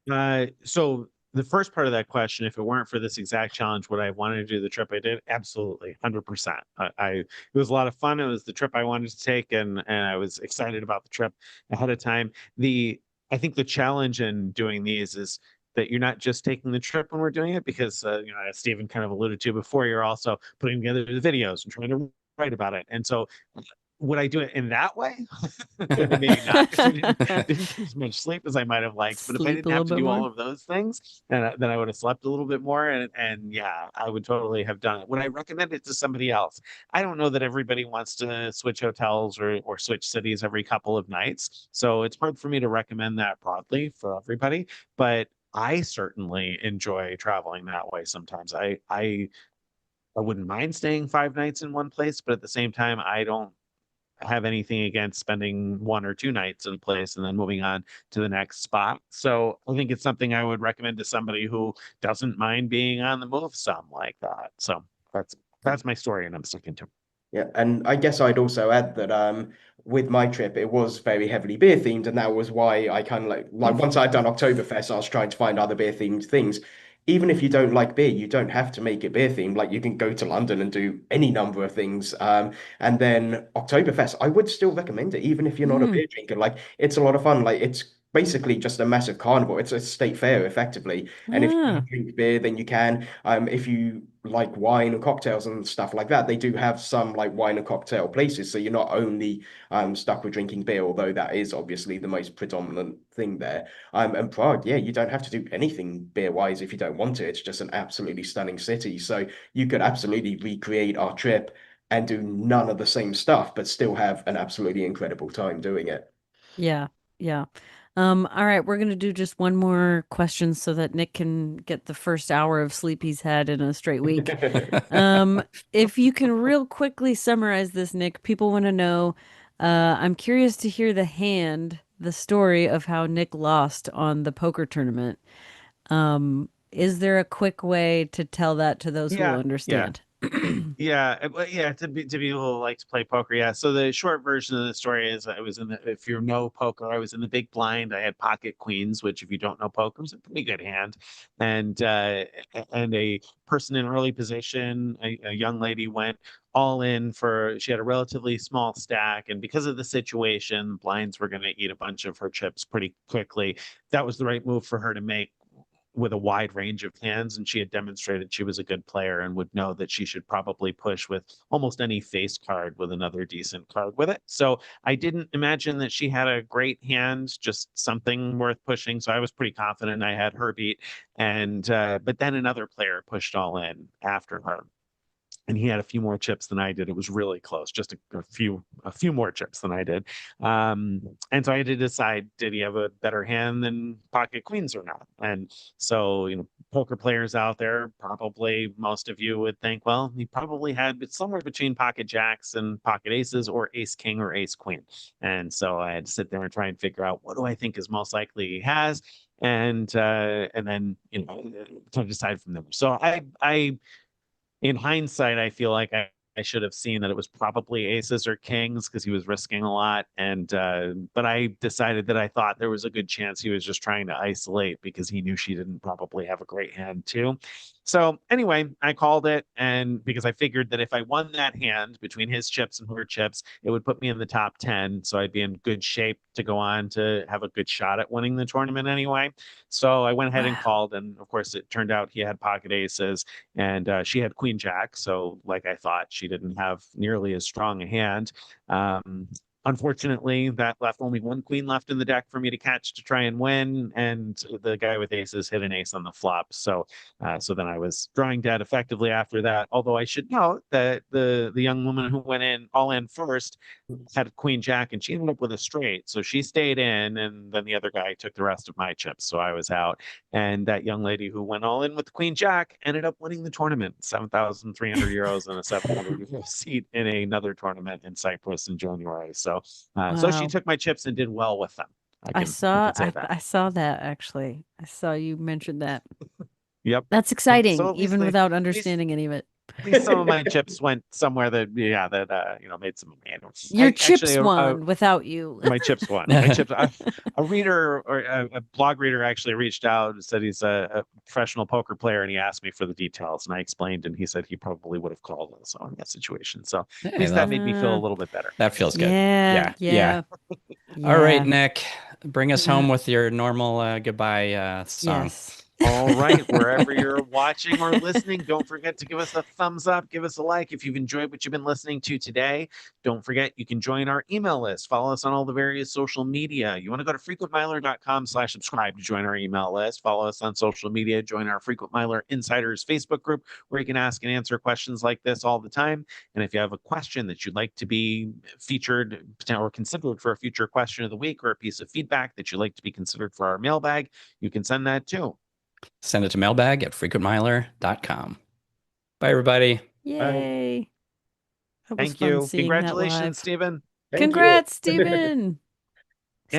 So the first part of that question, if it weren't for this exact challenge, would I have wanted to do the trip I did? Absolutely, 100%. It was a lot of fun. It was the trip I wanted to take, and I was excited about the trip ahead of time. I think the challenge in doing these is that you're not just taking the trip when we're doing it, because as Stephen kind of alluded to before, you're also putting together the videos and trying to write about it. And so would I do it in that way? Maybe not, because we didn't get as much sleep as I might have liked. But if I
Sleep a
didn't have
little
to
bit
do all
more.
of those things, then I would have slept a little bit more. And yeah, I would totally have done it. Would I recommend it to somebody else? I don't know that everybody wants to switch hotels or switch cities every couple of nights. So it's hard for me to recommend that broadly for everybody. But I certainly enjoy traveling that way sometimes. I wouldn't mind staying 5 nights in one place, but at the same time, I don't have anything against spending 1 or 2 nights in a place and then moving on to the next spot. So I think it's something I would recommend to somebody who doesn't mind being on the move some like that. So that's my story, and I'm sticking to it.
Yeah, and I guess I'd also add that with my trip it was very heavily beer themed, and that was why I kind of like once I'd done Oktoberfest, I was trying to find other beer themed things. Even if you don't like beer, you don't have to make it beer themed. Like you can go to London and do any number of things. And then Oktoberfest, I would still recommend it, even if you're not a
Mm.
beer drinker. Like it's a lot of fun. Like it's basically just a massive carnival. It's a state fair effectively. And if you
Ah,
drink beer, then you can. If you like wine and cocktails and stuff like that, they do have some like wine and cocktail places. So you're not only stuck with drinking beer, although that is obviously the most predominant thing there. And Prague, yeah, you don't have to do anything beer wise if you don't want to. It's just an absolutely stunning city. So you could absolutely recreate our trip and do none of the same stuff, but still have an absolutely incredible time doing it.
yeah, yeah. All right, we're gonna do just one more question so that Nick can get the first hour of sleep he's had in a straight week. Um, if you can real quickly summarize this, Nick, people want to know. I'm curious to hear the story of how Nick lost on the poker tournament. Is there a quick way to tell that to those who will
Yeah, yeah.
understand?
Yeah, to be able to like to play poker. Yeah. So the short version of the story is I was in the if you know poker, I was in the big blind. I had pocket queens, which if you don't know poker is a pretty good hand. And a person in early position, a young lady went all in for she had a relatively small stack, and because of the situation, blinds were gonna eat a bunch of her chips pretty quickly. That was the right move for her to make with a wide range of hands, and she had demonstrated she was a good player and would know that she should probably push with almost any face card with another decent card with it. So I didn't imagine that she had a great hand, just something worth pushing. So I was pretty confident I had her beat. And but then another player pushed all in after her, and he had a few more chips than I did. It was really close, just a few more chips than I did. And so I had to decide, did he have a better hand than pocket queens or not? And so, poker players out there, probably most of you would think, well, he probably had somewhere between pocket jacks and pocket aces, or ace king or ace queen. And so I had to sit there and try and figure out, what do I think is most likely he has? And then to decide from there. So I in hindsight, I feel like I should have seen that it was probably aces or kings because he was risking a lot. And but I decided that I thought there was a good chance he was just trying to isolate because he knew she didn't probably have a great hand too. So anyway, I called it, and because I figured that if I won that hand between his chips and her chips, it would put me in the top 10. So I'd be in good shape to go on to have a good shot at winning the tournament anyway. So I went ahead and
Wow.
called, and of course it turned out he had pocket aces, and she had queen jack. So like I thought, she didn't have nearly as strong a hand. Unfortunately, that left only one queen left in the deck for me to catch to try and win, and the guy with aces hit an ace on the flop. So then I was drawing dead effectively after that. Although I should note that the young woman who went in all in first had queen jack, and she ended up with a straight, so she stayed in, and then the other guy took the rest of my chips, so I was out. And that young lady who went all in with the queen jack ended up winning the tournament, 7,300 euros and a 700 euro seat in another tournament in Cyprus in January. So she
Wow.
took my chips and did well with them. I can say that.
I saw that actually. I saw you mentioned that.
Yep.
That's
Yep.
exciting,
So
even without
at least
understanding any of it.
at least some of my chips went somewhere that made some money.
Your
I actually
chips won without you.
my chips won. My chips. A reader or a blog reader actually reached out and said he's a professional poker player, and he asked me for the details, and I explained, and he said he probably would have called us on that situation. So at
Hey,
least that made me feel a
Uh,
little bit better.
that feels good.
yeah,
Yeah, yeah.
yeah,
All right,
yeah.
Nick, bring us home with your normal goodbye song.
Yes.
All right, wherever you're watching or listening, don't forget to give us a thumbs up, give us a like if you've enjoyed what you've been listening to today. Don't forget, you can join our email list, follow us on all the various social media. You want to go to frequentmiler.com/subscribe to join our email list, follow us on social media, join our Frequent Miler Insiders Facebook group where you can ask and answer questions like this all the time. And if you have a question that you'd like to be featured or considered for a future question of the week, or a piece of feedback that you'd like to be considered for our mailbag, you can send that too.
Send it to mailbag@frequentmiler.com. Bye, everybody.
Bye.
Yay. That was
Thank
fun
you.
seeing that
Congratulations,
live.
Stephen.
Thank you.
Congrats, Stephen.